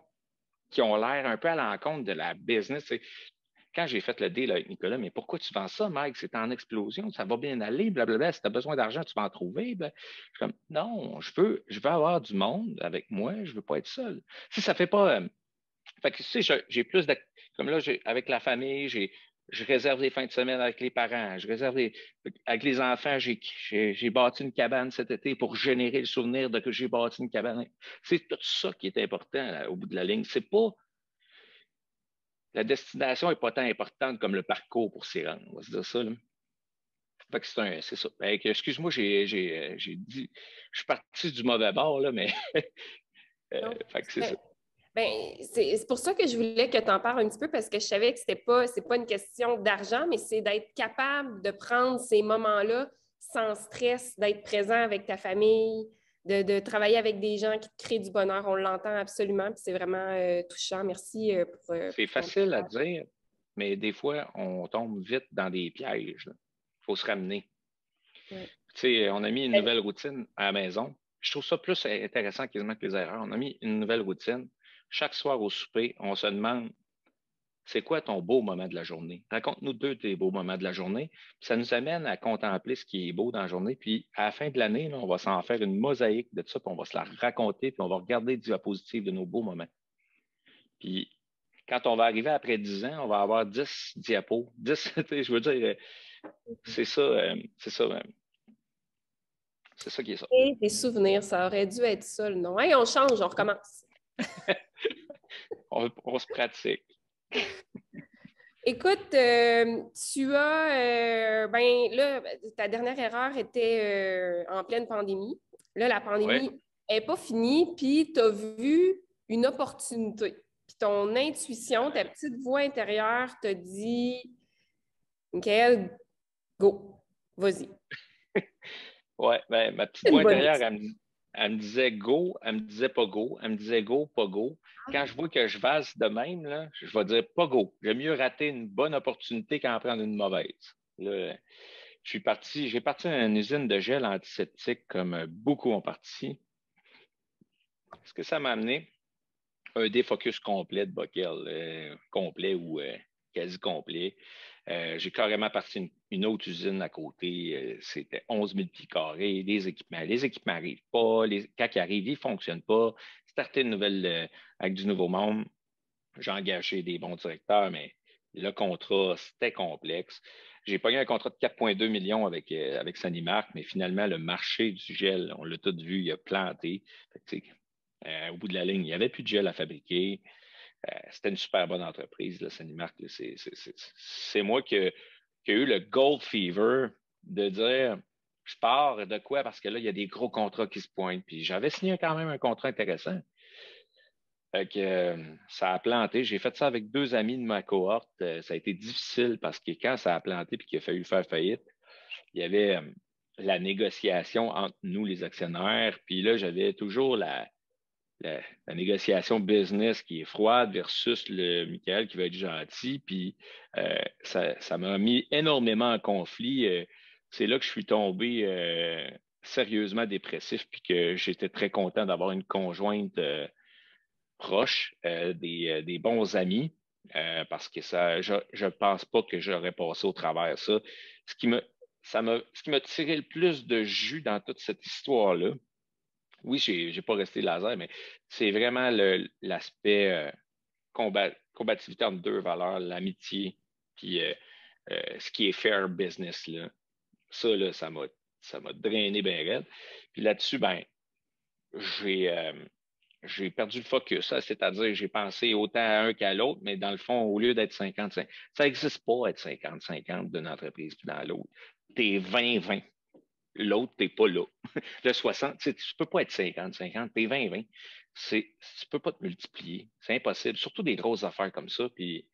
qui ont l'air un peu à l'encontre de la business. Quand j'ai fait le deal avec Nicolas, mais pourquoi tu vends ça, Mike? C'est en explosion, ça va bien aller, blablabla. Si tu as besoin d'argent, tu vas en trouver. Ben, je suis comme, non, je veux avoir du monde avec moi, je ne veux pas être seul. Si ça ne fait pas. Fait que, tu sais, j'ai plus de. Comme là, avec la famille, je réserve les fins de semaine avec les parents. Avec les enfants, j'ai bâti une cabane cet été pour générer le souvenir de que j'ai bâti une cabane. C'est tout ça qui est important là, au bout de la ligne. C'est pas. La destination n'est pas tant importante comme le parcours pour s'y rendre. On va se dire ça. Là. Fait que c'est ça. Fait que, excuse-moi, j'ai dit. Je suis parti du mauvais bord, là, mais Non. fait que c'est ça. Ben, c'est pour ça que je voulais que tu en parles un petit peu parce que je savais que c'est pas une question d'argent, mais c'est d'être capable de prendre ces moments-là sans stress, d'être présent avec ta famille, de travailler avec des gens qui te créent du bonheur. On l'entend absolument, puis c'est vraiment touchant. Merci C'est pour ton facile à partage. dire, mais des fois, on tombe vite dans des pièges. Il faut se ramener. Ouais. Tu sais, on a mis une nouvelle routine à la maison. Je trouve ça plus intéressant quasiment que les erreurs. On a mis une nouvelle routine. Chaque soir au souper, on se demande c'est quoi ton beau moment de la journée? Raconte-nous deux de tes beaux moments de la journée. Puis ça nous amène à contempler ce qui est beau dans la journée. Puis à la fin de l'année, là, on va s'en faire une mosaïque de ça, puis on va se la raconter, puis on va regarder du positif de nos beaux moments. Puis quand on va arriver après 10 ans, on va avoir 10 diapos. 10, je veux dire, c'est ça, c'est ça qui est ça. Et des souvenirs, ça aurait dû être ça le nom. Hey, on change, on recommence. On se pratique. Écoute, tu as, ben là, ta dernière erreur était en pleine pandémie. Là, la Oui, pandémie n'est pas finie, puis tu as vu une opportunité. Puis ton intuition, ta petite voix intérieure te dit, Michael, go, vas-y. ouais, ben, ma petite C'est voix une bonne intérieure, étude. elle me disait go, elle me disait pas go, elle me disait go, pas go. Quand je vois que je vase de même, là, je vais dire pas go. J'aime mieux rater une bonne opportunité qu'en prendre une mauvaise. Là, j'ai parti à une usine de gel antiseptique comme beaucoup ont parti. Ce que ça m'a amené, un défocus complet de Bockel, complet ou quasi complet. J'ai carrément parti une autre usine à côté. C'était 11 000 pieds carrés, des équipements. Les équipements n'arrivent pas. Quand ils arrivent, ils ne fonctionnent pas. Starter une nouvelle avec du nouveau monde. J'ai engagé des bons directeurs, mais le contrat, c'était complexe. J'ai pogné un contrat de 4,2 millions avec Sanimark, mais finalement, le marché du gel, on l'a tout vu, il a planté. Fait que, au bout de la ligne, il n'y avait plus de gel à fabriquer. C'était une super bonne entreprise, là, Sanimark. C'est moi qui ai eu le gold fever de dire je pars de quoi parce que là, il y a des gros contrats qui se pointent. Puis j'avais signé quand même un contrat intéressant. Fait que, ça a planté. J'ai fait ça avec deux amis de ma cohorte. Ça a été difficile parce que quand ça a planté et qu'il a fallu faire faillite, il y avait la négociation entre nous, les actionnaires. Puis là, j'avais toujours la négociation business qui est froide versus le Michael qui va être gentil. Puis ça m'a mis énormément en conflit. C'est là que je suis tombé sérieusement dépressif puis que j'étais très content d'avoir une conjointe proche, des bons amis, parce que je pense pas que j'aurais passé au travers ça. Ce qui me, ce qui m'a tiré le plus de jus dans toute cette histoire-là, oui, j'ai pas resté laser, mais c'est vraiment l'aspect combativité entre deux valeurs, l'amitié, puis ce qui est fair business, là. Ça, là, ça m'a drainé bien raide. Puis là-dessus, ben, j'ai euh, j'ai perdu le focus, hein, c'est-à-dire j'ai pensé autant à un qu'à l'autre, mais dans le fond, au lieu d'être 50-50, ça n'existe pas être 50-50 d'une entreprise puis dans l'autre. T'es 20-20. L'autre, t'es pas là. Le 60, tu ne peux pas être 50-50, t'es 20-20. Tu ne peux pas te multiplier. C'est impossible. Surtout des grosses affaires comme ça. Puis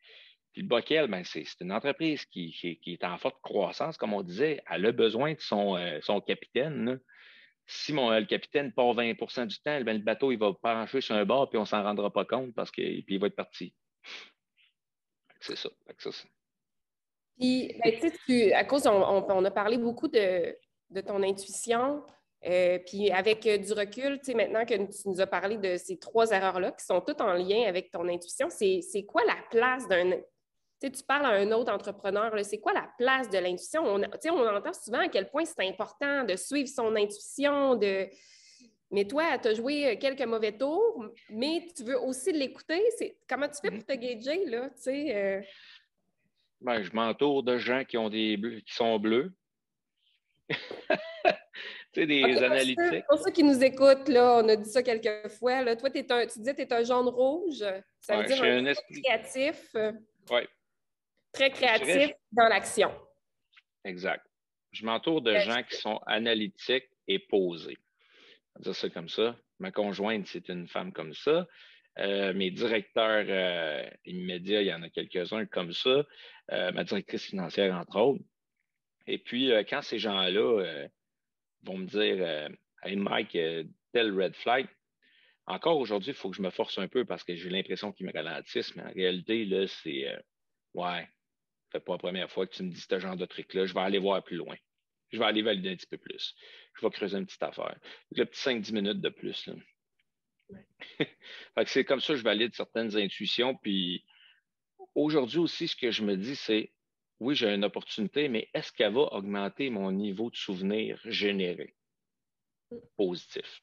le Bockel, ben, c'est une entreprise qui est en forte croissance, comme on disait. Elle a besoin de son capitaine, là. Si le capitaine part 20 du temps, ben, le bateau il va pencher sur un bord puis on ne s'en rendra pas compte parce qu'il va être parti. C'est ça. Puis, ben, tu sais, à cause, on a parlé beaucoup de ton intuition, puis avec du recul, tu sais, maintenant que tu nous as parlé de ces trois erreurs-là qui sont toutes en lien avec ton intuition, c'est quoi la place d'un... Tu sais, tu parles à un autre entrepreneur, là, c'est quoi la place de l'intuition? Tu sais, on entend souvent à quel point c'est important de suivre son intuition, de... Mais toi, tu as joué quelques mauvais tours, mais tu veux aussi l'écouter. Comment tu fais Mhm. pour te gager, là, tu sais? Ben, je m'entoure de gens qui ont des bleus, qui sont bleus. Tu sais, OK, des analytiques. pour ceux qui nous écoutent, là, on a dit ça quelques fois. Là, toi, tu disais que tu es un jaune-rouge. Ça veut Ouais, je dire suis un un gars esprit. créatif, Ouais, très je dirais, créatif dans l'action. exact. Je m'entoure de gens qui sont analytiques et posés. On va dire ça comme ça. Ma conjointe, c'est une femme comme ça. Mes directeurs immédiats, il y en a quelques-uns comme ça. Ma directrice financière, entre autres. Et puis, quand ces gens-là vont me dire Hey Mike, tel red flag, encore aujourd'hui, il faut que je me force un peu parce que j'ai l'impression qu'ils me ralentissent, mais en réalité, là, c'est ouais, c'est pas la première fois que tu me dis ce genre de truc-là, je vais aller voir plus loin. Je vais aller valider un petit peu plus. Je vais creuser une petite affaire. Le petit 5-10 minutes de plus. Là. Fait que c'est comme ça que je valide certaines intuitions. Puis aujourd'hui aussi, ce que je me dis, c'est oui, j'ai une opportunité, mais est-ce qu'elle va augmenter mon niveau de souvenir généré positif?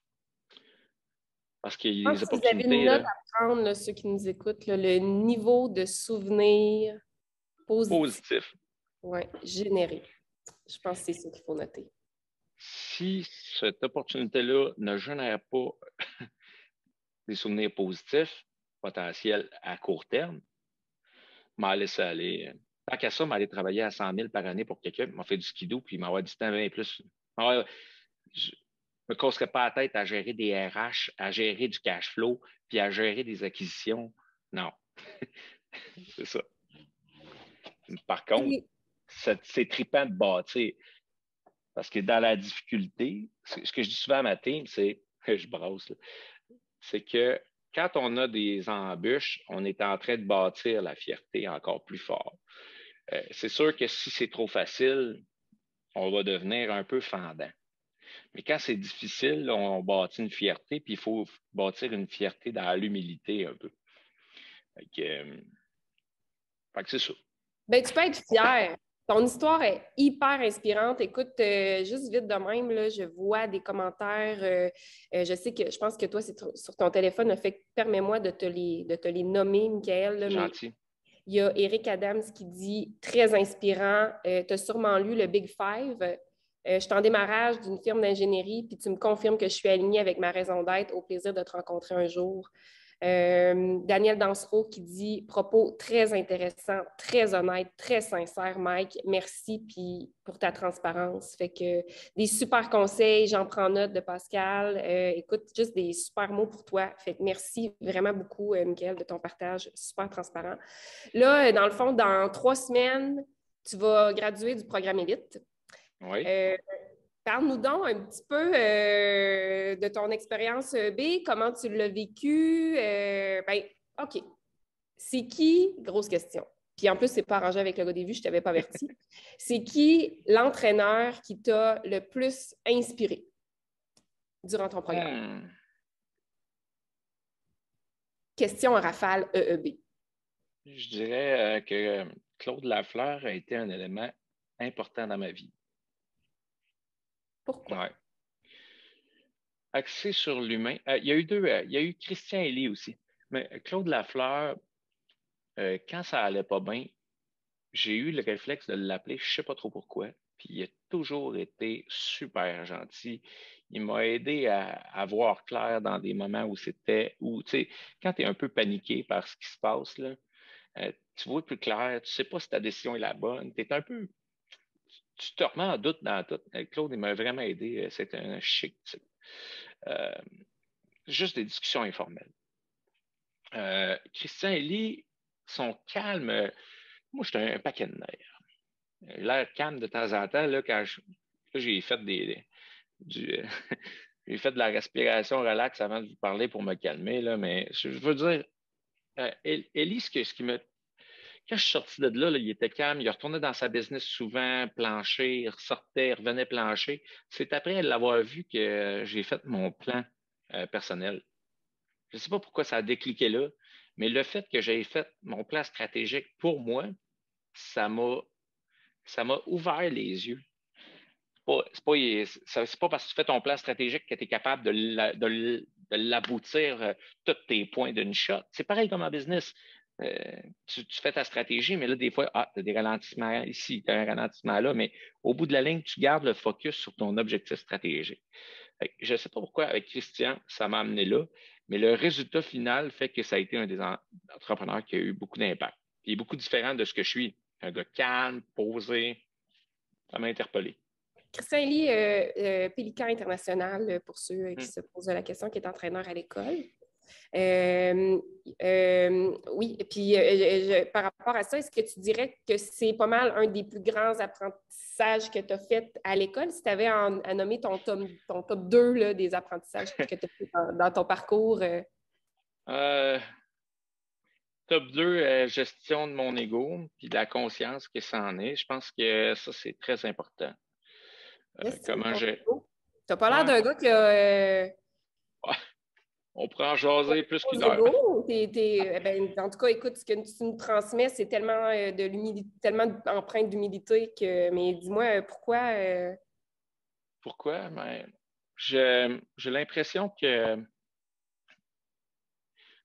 Parce qu'il y Je a pense des que vous avez une opportunités note là, à prendre, là, ceux qui nous écoutent, là, le niveau de souvenirs positifs, positifs. ouais, générés. Je pense que c'est ça qu'il faut noter. Si cette opportunité-là ne génère pas des souvenirs positifs potentiels à court terme, m'en laisser aller. Tant qu'à ça, m'aller travailler à 100 000 par année pour quelqu'un, m'a fait du skidoo, puis m'avoir du temps bien plus. Alors, je me casserais pas la tête à gérer des RH, à gérer du cash flow, puis à gérer des acquisitions. Non, c'est ça. Par contre, Et- c'est trippant de bâtir. Parce que dans la difficulté, ce que je dis souvent à ma team, c'est, je brasse, là, c'est que quand on a des embûches, on est en train de bâtir la fierté encore plus fort. C'est sûr que si c'est trop facile, on va devenir un peu fendant. Mais quand c'est difficile, on bâtit une fierté, puis il faut bâtir une fierté dans l'humilité un peu. Fait que, c'est ça. Ben, tu peux être fier. Ton histoire est hyper inspirante. Écoute, juste vite de même, là, je vois des commentaires. Je pense que toi, c'est sur ton téléphone. Fait permets-moi de te les nommer, Michael. Là, C'est mais gentil. il y a Eric Adams qui dit très inspirant. Tu as sûrement lu le Big Five. Je suis en démarrage d'une firme d'ingénierie, puis tu me confirmes que je suis alignée avec ma raison d'être. Au plaisir de te rencontrer un jour. Daniel Dansereau qui dit propos très intéressants, très honnêtes, très sincères, Mike. Merci puis pour ta transparence. Fait que des super conseils, j'en prends note de Pascal. Écoute, juste des super mots pour toi. Fait que merci vraiment beaucoup, Mickaël, de ton partage super transparent. Là, dans le fond, dans 3 semaines, tu vas graduer du programme Élite. Oui. Euh, Parle-nous donc un petit peu de ton expérience B, comment tu l'as vécu. OK. C'est qui, grosse question, puis en plus, c'est pas arrangé avec le gars des vues, je ne t'avais pas averti. C'est qui l'entraîneur qui t'a le plus inspiré durant ton programme? Hmm. Question en rafale EEB. Je dirais que Claude Lafleur a été un élément important dans ma vie. Pourquoi? Ouais. Axé sur l'humain. Il y a eu il y a eu Christian Elie aussi. Mais Claude Lafleur, quand ça allait pas bien, j'ai eu le réflexe de l'appeler, je sais pas trop pourquoi. Puis il a toujours été super gentil. Il m'a aidé à voir clair dans des moments où, tu sais, quand tu es un peu paniqué par ce qui se passe, là, tu vois plus clair, tu sais pas si ta décision est la bonne. Tu te remets en doute dans tout. Claude, il m'a vraiment aidé. C'est un chic type. Euh, Juste des discussions informelles. Christian Elie, son calme, moi, j'étais un paquet de nerfs. L'air calme de temps en temps, là, là, j'ai fait du, j'ai fait de la respiration relax avant de vous parler pour me calmer, là, mais je veux dire, Elie, ce qui me. Quand je suis sorti de là, il était calme, il retournait dans sa business souvent, plancher, il ressortait, il revenait plancher. C'est après l'avoir vu que j'ai fait mon plan personnel. Je ne sais pas pourquoi ça a décliqué là, mais le fait que j'ai fait mon plan stratégique pour moi, ça m'a ça m'a ouvert les yeux. C'est pas parce que tu fais ton plan stratégique que tu es capable de l'aboutir tous tes points d'une shot. C'est pareil comme en business. Tu fais ta stratégie, mais là, des fois, tu as des ralentissements ici, tu as un ralentissement là, mais au bout de la ligne, tu gardes le focus sur ton objectif stratégique. Je ne sais pas pourquoi, avec Christian, ça m'a amené là, mais le résultat final fait que ça a été un des entrepreneurs qui a eu beaucoup d'impact. Il est beaucoup différent de ce que je suis. Un gars calme, posé, ça m'a interpellé. Christian Elie, Pélican international, pour ceux qui Hmm. se posent la question, qui est entraîneur à l'école. Oui, et puis par rapport à ça, est-ce que tu dirais que c'est pas mal un des plus grands apprentissages que tu as fait à l'école? Si tu avais à nommer ton top 2 là, des apprentissages que tu as fait dans ton parcours. Euh, Top 2, gestion de mon ego, puis de la conscience que ça en est. Je pense que ça, c'est très important. Gestion de Comment ton j'ai. ego. Tu n'as pas l'air Ouais, d'un gars qui a ouais, on prend en jaser plus gros qu'une heure. ego. En tout cas, écoute, ce que tu nous transmets, c'est tellement de l'humilité, tellement empreinte d'humilité que. Mais dis-moi, pourquoi. Pourquoi? Mais j'ai l'impression que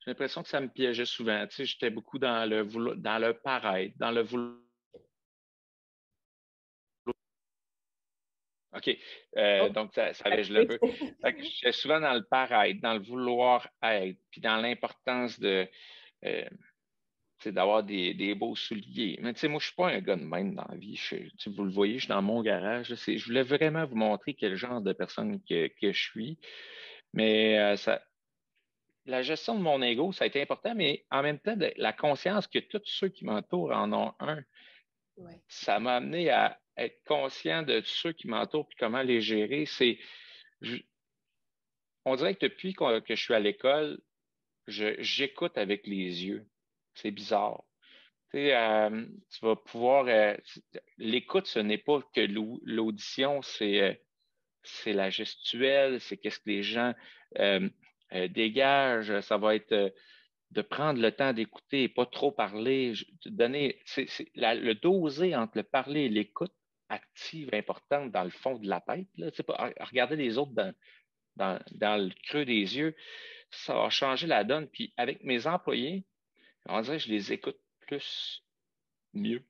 J'ai l'impression que ça me piégeait souvent. Tu sais, j'étais beaucoup dans le paraître, dans le vouloir. OK. Oh, Donc, ça avait gelé un oui. peu. Fait que j'étais souvent dans le paraître, dans le vouloir être, puis dans l'importance de d'avoir des beaux souliers. Mais tu sais, moi, je suis pas un gars de même dans la vie. Vous le voyez, je suis dans mon garage. Je voulais vraiment vous montrer quel genre de personne que je suis. Mais la gestion de mon ego, ça a été important, mais en même temps, la conscience que tous ceux qui m'entourent en ont un, Ouais. ça m'a amené à être conscient de tous ceux qui m'entourent et comment les gérer. Je- on dirait que depuis que je suis à l'école, j'écoute avec les yeux. C'est bizarre. Tu sais, tu vas pouvoir. L'écoute, ce n'est pas que l'audition, c'est la gestuelle, c'est qu'est-ce que les gens euh, dégagent. Ça va être de prendre le temps d'écouter et pas trop parler. Donner, le doser entre le parler et l'écoute active importante dans le fond de la tête. Là. Tu sais, regarder les autres dans le creux des yeux, ça va changer la donne. Puis avec mes employés, on dirait que je les écoute plus mieux.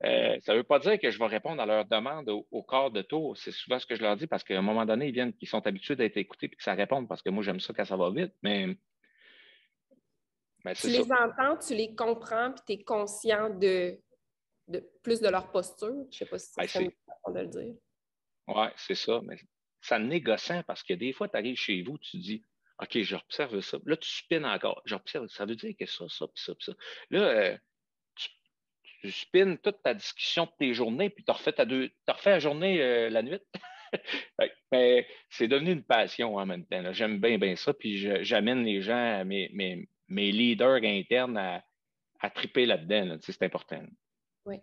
Ça ne veut pas dire que je vais répondre à leurs demandes au quart de tour. C'est souvent ce que je leur dis parce qu'à un moment donné, ils sont habitués d'être écoutés et que ça réponde parce que moi, j'aime ça quand ça va vite. Mais c'est Tu ça. les entends, tu les comprends, puis tu es conscient de plus de leur posture. Je ne sais pas si ce Hey, serait une façon de le dire. ouais, c'est ça. Mais ça me négociant parce que des fois, tu arrives chez vous, tu dis OK, j'observe ça. Là, tu spins encore. J'observe. Ça veut dire que ça, puis ça, puis ça. Là, tu, tu spins toute ta discussion de tes journées, puis tu as refait la journée la nuit. Mais c'est devenu une passion en même temps. Là. J'aime bien, bien ça. Puis j'amène les gens, mes leaders internes à triper là-dedans. Là. Tu sais, c'est important. Oui.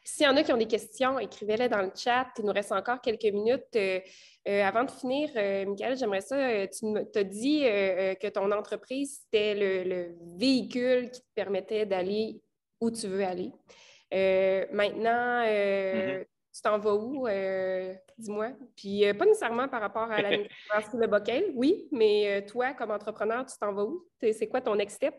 S'il y en a qui ont des questions, écrivez-les dans le chat. Il nous reste encore quelques minutes. Avant de finir, Michael, j'aimerais ça. Tu as dit que ton entreprise, c'était le véhicule qui te permettait d'aller où tu veux aller. Maintenant, Mhm. tu t'en vas où? Dis-moi. Puis, pas nécessairement par rapport à la microbrasserie Le Bockel, oui, mais toi, comme entrepreneur, tu t'en vas où? C'est quoi ton next step?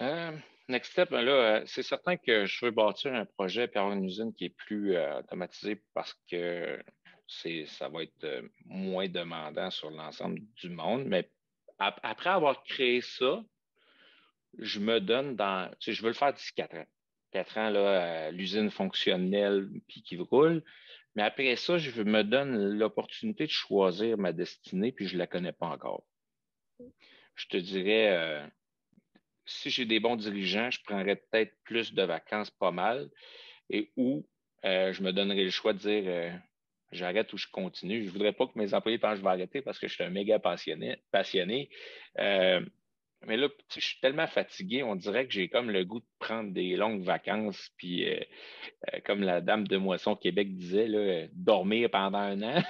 Euh, Next step, ben là, c'est certain que je veux bâtir un projet et avoir une usine qui est plus automatisée parce que ça va être moins demandant sur l'ensemble du monde. Mais après avoir créé ça, je me donne tu sais, je veux le faire d'ici 4 ans. 4 ans, là, l'usine fonctionnelle puis qui roule. Mais après ça, je me donne l'opportunité de choisir ma destinée, puis je ne la connais pas encore. Je te dirais, si j'ai des bons dirigeants, je prendrais peut-être plus de vacances, pas mal, et où je me donnerais le choix de dire j'arrête ou je continue. Je ne voudrais pas que mes employés pensent que je vais arrêter parce que je suis un méga passionné. Euh, mais là, je suis tellement fatigué, on dirait que j'ai comme le goût de prendre des longues vacances, puis comme la dame de Moisson Québec disait, là, dormir pendant un an.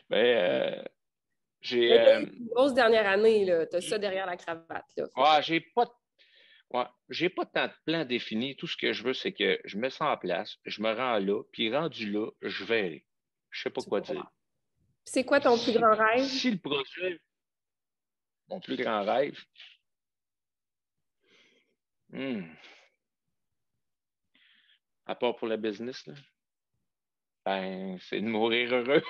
Mais j'ai Mais t'as eu une grosse dernière année, là. Tu as ça derrière la cravate, là. Fait que, ouais, j'ai pas tant de plan défini. Tout ce que je veux, c'est que je me sens en place, je me rends là, puis rendu là, je verrai. Je sais pas tu quoi vas dire. voir. C'est quoi ton plus Si, grand rêve? si le projet, mon plus grand rêve, hmm, à part pour le business, là, ben, c'est de mourir heureux.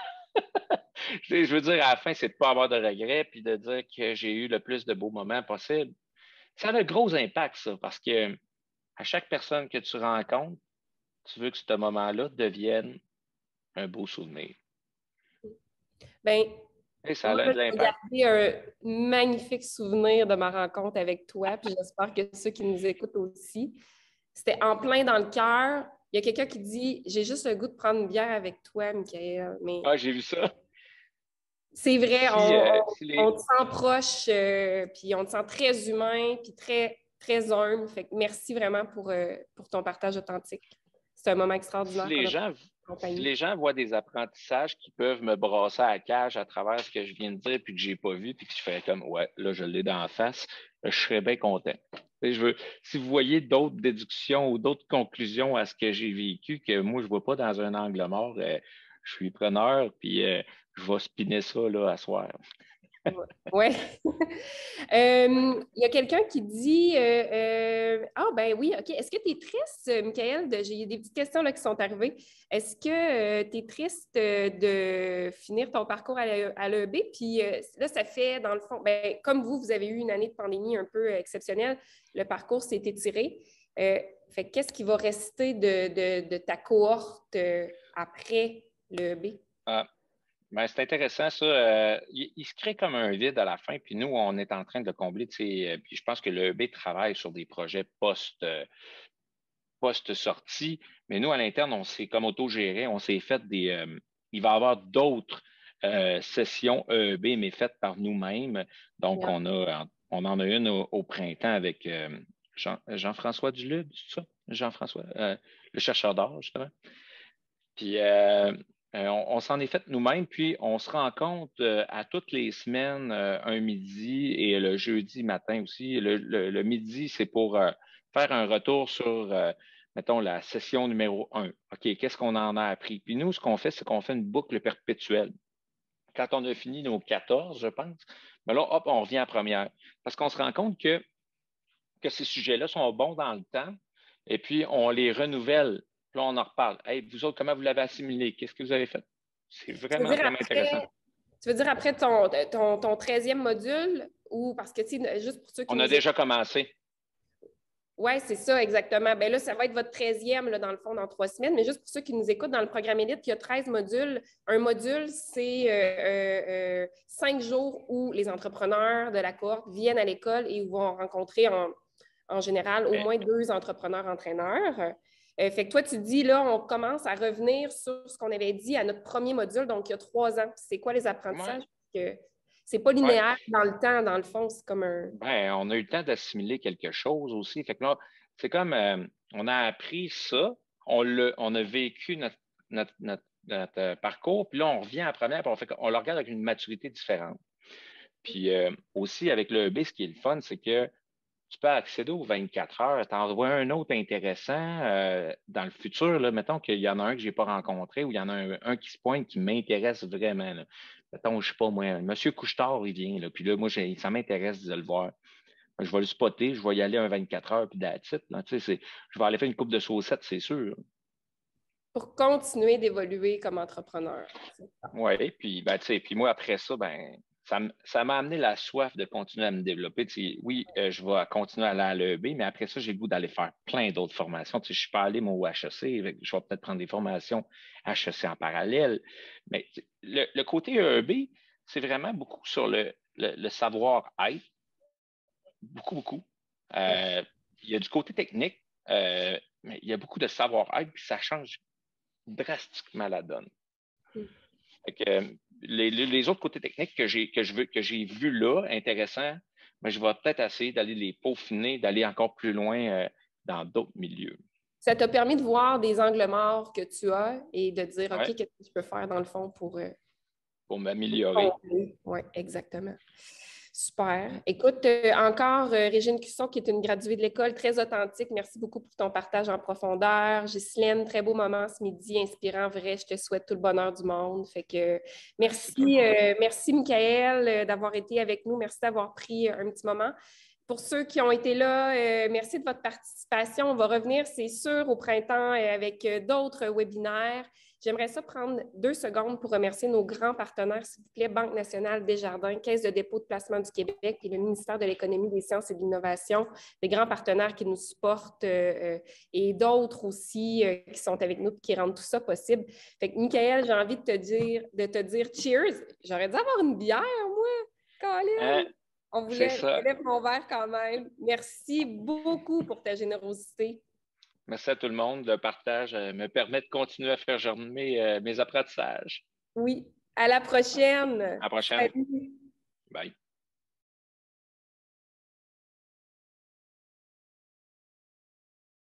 Tu sais, je veux dire, à la fin, c'est de ne pas avoir de regrets, puis de dire que j'ai eu le plus de beaux moments possible. Ça a un gros impact, ça, parce que à chaque personne que tu rencontres, tu veux que ce moment-là devienne un beau souvenir. Ben, Et ça a moi, là, de je vais l'impact. garder un magnifique souvenir de ma rencontre avec toi, puis j'espère que ceux qui nous écoutent aussi. C'était en plein dans le cœur. Il y a quelqu'un qui dit: J'ai juste le goût de prendre une bière avec toi, Michael. Mais Ah, j'ai vu ça. c'est vrai, Si on les, te sent proche, puis on te sent très humain, puis très, très humble. Fait que merci vraiment pour ton partage authentique. C'est un moment si extraordinaire qu'on les a gens, en si compagnie. les gens voient des apprentissages qui peuvent me brasser à la cage à travers ce que je viens de dire, puis que j'ai pas vu, puis que je fais comme, ouais, là, je l'ai dans la face, je serais bien content. Tu sais, si vous voyez d'autres déductions ou d'autres conclusions à ce que j'ai vécu que moi, je vois pas dans un angle mort, je suis preneur, puis je vais spinner ça, là, à soir. Ouais. Il y a quelqu'un qui dit ah, ben oui, OK. Est-ce que tu es triste, Michael? J'ai des petites questions là, qui sont arrivées. Est-ce que tu es triste de finir ton parcours à l'EB? Puis là, ça fait, dans le fond, ben, comme vous avez eu une année de pandémie un peu exceptionnelle, le parcours s'est étiré. Fait qu'est-ce qui va rester de ta cohorte après l'EB? Ah, ben, c'est intéressant, ça. Il se crée comme un vide à la fin, puis nous, on est en train de le combler. Puis je pense que le EB travaille sur des projets post-sortie, mais nous, à l'interne, on s'est comme autogéré, on s'est fait il va y avoir d'autres sessions EEB, mais faites par nous-mêmes. Donc, Yeah. on en a une au printemps avec Jean-François Dulude, c'est ça? Jean-François, le chercheur d'or, justement. Puis, on s'en est fait nous-mêmes, puis on se rencontre à toutes les semaines, un midi et le jeudi matin aussi. Le midi, c'est pour faire un retour sur, mettons, la session numéro 1. OK, qu'est-ce qu'on en a appris? Puis nous, ce qu'on fait, c'est qu'on fait une boucle perpétuelle. Quand on a fini nos 14, je pense, ben là, hop, on revient à première. Parce qu'on se rend compte que ces sujets-là sont bons dans le temps, et puis on les renouvelle. Puis là, on en reparle. Hey, vous autres, comment vous l'avez assimilé? Qu'est-ce que vous avez fait? C'est Tu veux vraiment, dire vraiment intéressant. après, tu veux dire après ton 13e module ou parce que, tu sais, juste pour ceux qui On a nous déjà écoutent. commencé. Oui, c'est ça, exactement. Ben là, ça va être votre 13e, là, dans le fond, dans 3 semaines. Mais juste pour ceux qui nous écoutent, dans le programme Élite, il y a 13 modules. Un module, c'est 5 jours où les entrepreneurs de la cohorte viennent à l'école et vont rencontrer en général au Mais, moins 2 entrepreneurs-entraîneurs. Fait que toi, tu dis, là, on commence à revenir sur ce qu'on avait dit à notre premier module, donc il y a 3 ans. C'est quoi les ouais, apprentissages? Que c'est pas ouais. linéaire dans le temps, dans le fond, c'est comme un... Ben, on a eu le temps d'assimiler quelque chose aussi. Fait que là, c'est comme, on a appris ça, on a vécu notre parcours, puis là, on revient à la première, puis on le regarde avec une maturité différente. Puis aussi, avec le EB, ce qui est le fun, c'est que tu peux accéder aux 24 heures. Tu en vois un autre intéressant dans le futur. Là, mettons qu'il y en a un que je n'ai pas rencontré ou il y en a un qui se pointe qui m'intéresse vraiment. Là. Mettons, je ne sais pas moi, Monsieur Couche-Tard, il vient. Là, puis là, moi, ça m'intéresse de le voir. Je vais le spotter, je vais y aller un 24 heures, puis that's it, là. Je vais aller faire une coupe de saucettes, c'est sûr. Pour continuer d'évoluer comme entrepreneur. Oui, puis ben, puis moi, après ça, ben, ça m'a amené la soif de continuer à me développer. Oui, je vais continuer à aller à l'EB, mais après ça, j'ai le goût d'aller faire plein d'autres formations. Je ne suis pas allé moi, au HEC, je vais peut-être prendre des formations HEC en parallèle. Mais le côté EB, c'est vraiment beaucoup sur le savoir-être, beaucoup, beaucoup. Ouais. Euh, il y a du côté technique, mais il y a beaucoup de savoir-être, puis ça change drastiquement la donne. Fait que, les autres côtés techniques que j'ai vus là, intéressants, mais je vais peut-être essayer d'aller les peaufiner, d'aller encore plus loin dans d'autres milieux. Ça t'a permis de voir des angles morts que tu as et de dire, OK, Ouais, qu'est-ce que je peux faire dans le fond pour... pour m'améliorer. Oui, exactement. Super. Écoute, encore Régine Cusson, qui est une graduée de l'école, très authentique. Merci beaucoup pour ton partage en profondeur. Ghislaine, très beau moment ce midi, inspirant, vrai. Je te souhaite tout le bonheur du monde. Fait que Merci tout le monde. merci Michael d'avoir été avec nous. Merci d'avoir pris un petit moment. Pour ceux qui ont été là, merci de votre participation. On va revenir, c'est sûr, au printemps avec d'autres webinaires. J'aimerais ça prendre 2 secondes pour remercier nos grands partenaires, s'il vous plaît, Banque nationale Desjardins, Caisse de dépôt de placement du Québec et le ministère de l'Économie, des Sciences et de l'Innovation, des grands partenaires qui nous supportent et d'autres aussi qui sont avec nous et qui rendent tout ça possible. Fait que, Michael, j'ai envie de te dire cheers. J'aurais dû avoir une bière, moi, Colin. On C'est voulait, ça. je lève mon verre quand même. Merci beaucoup pour ta générosité. Merci à tout le monde. Le partage me permet de continuer à faire germer mes apprentissages. Oui, à la prochaine. À la prochaine. Salut. Bye.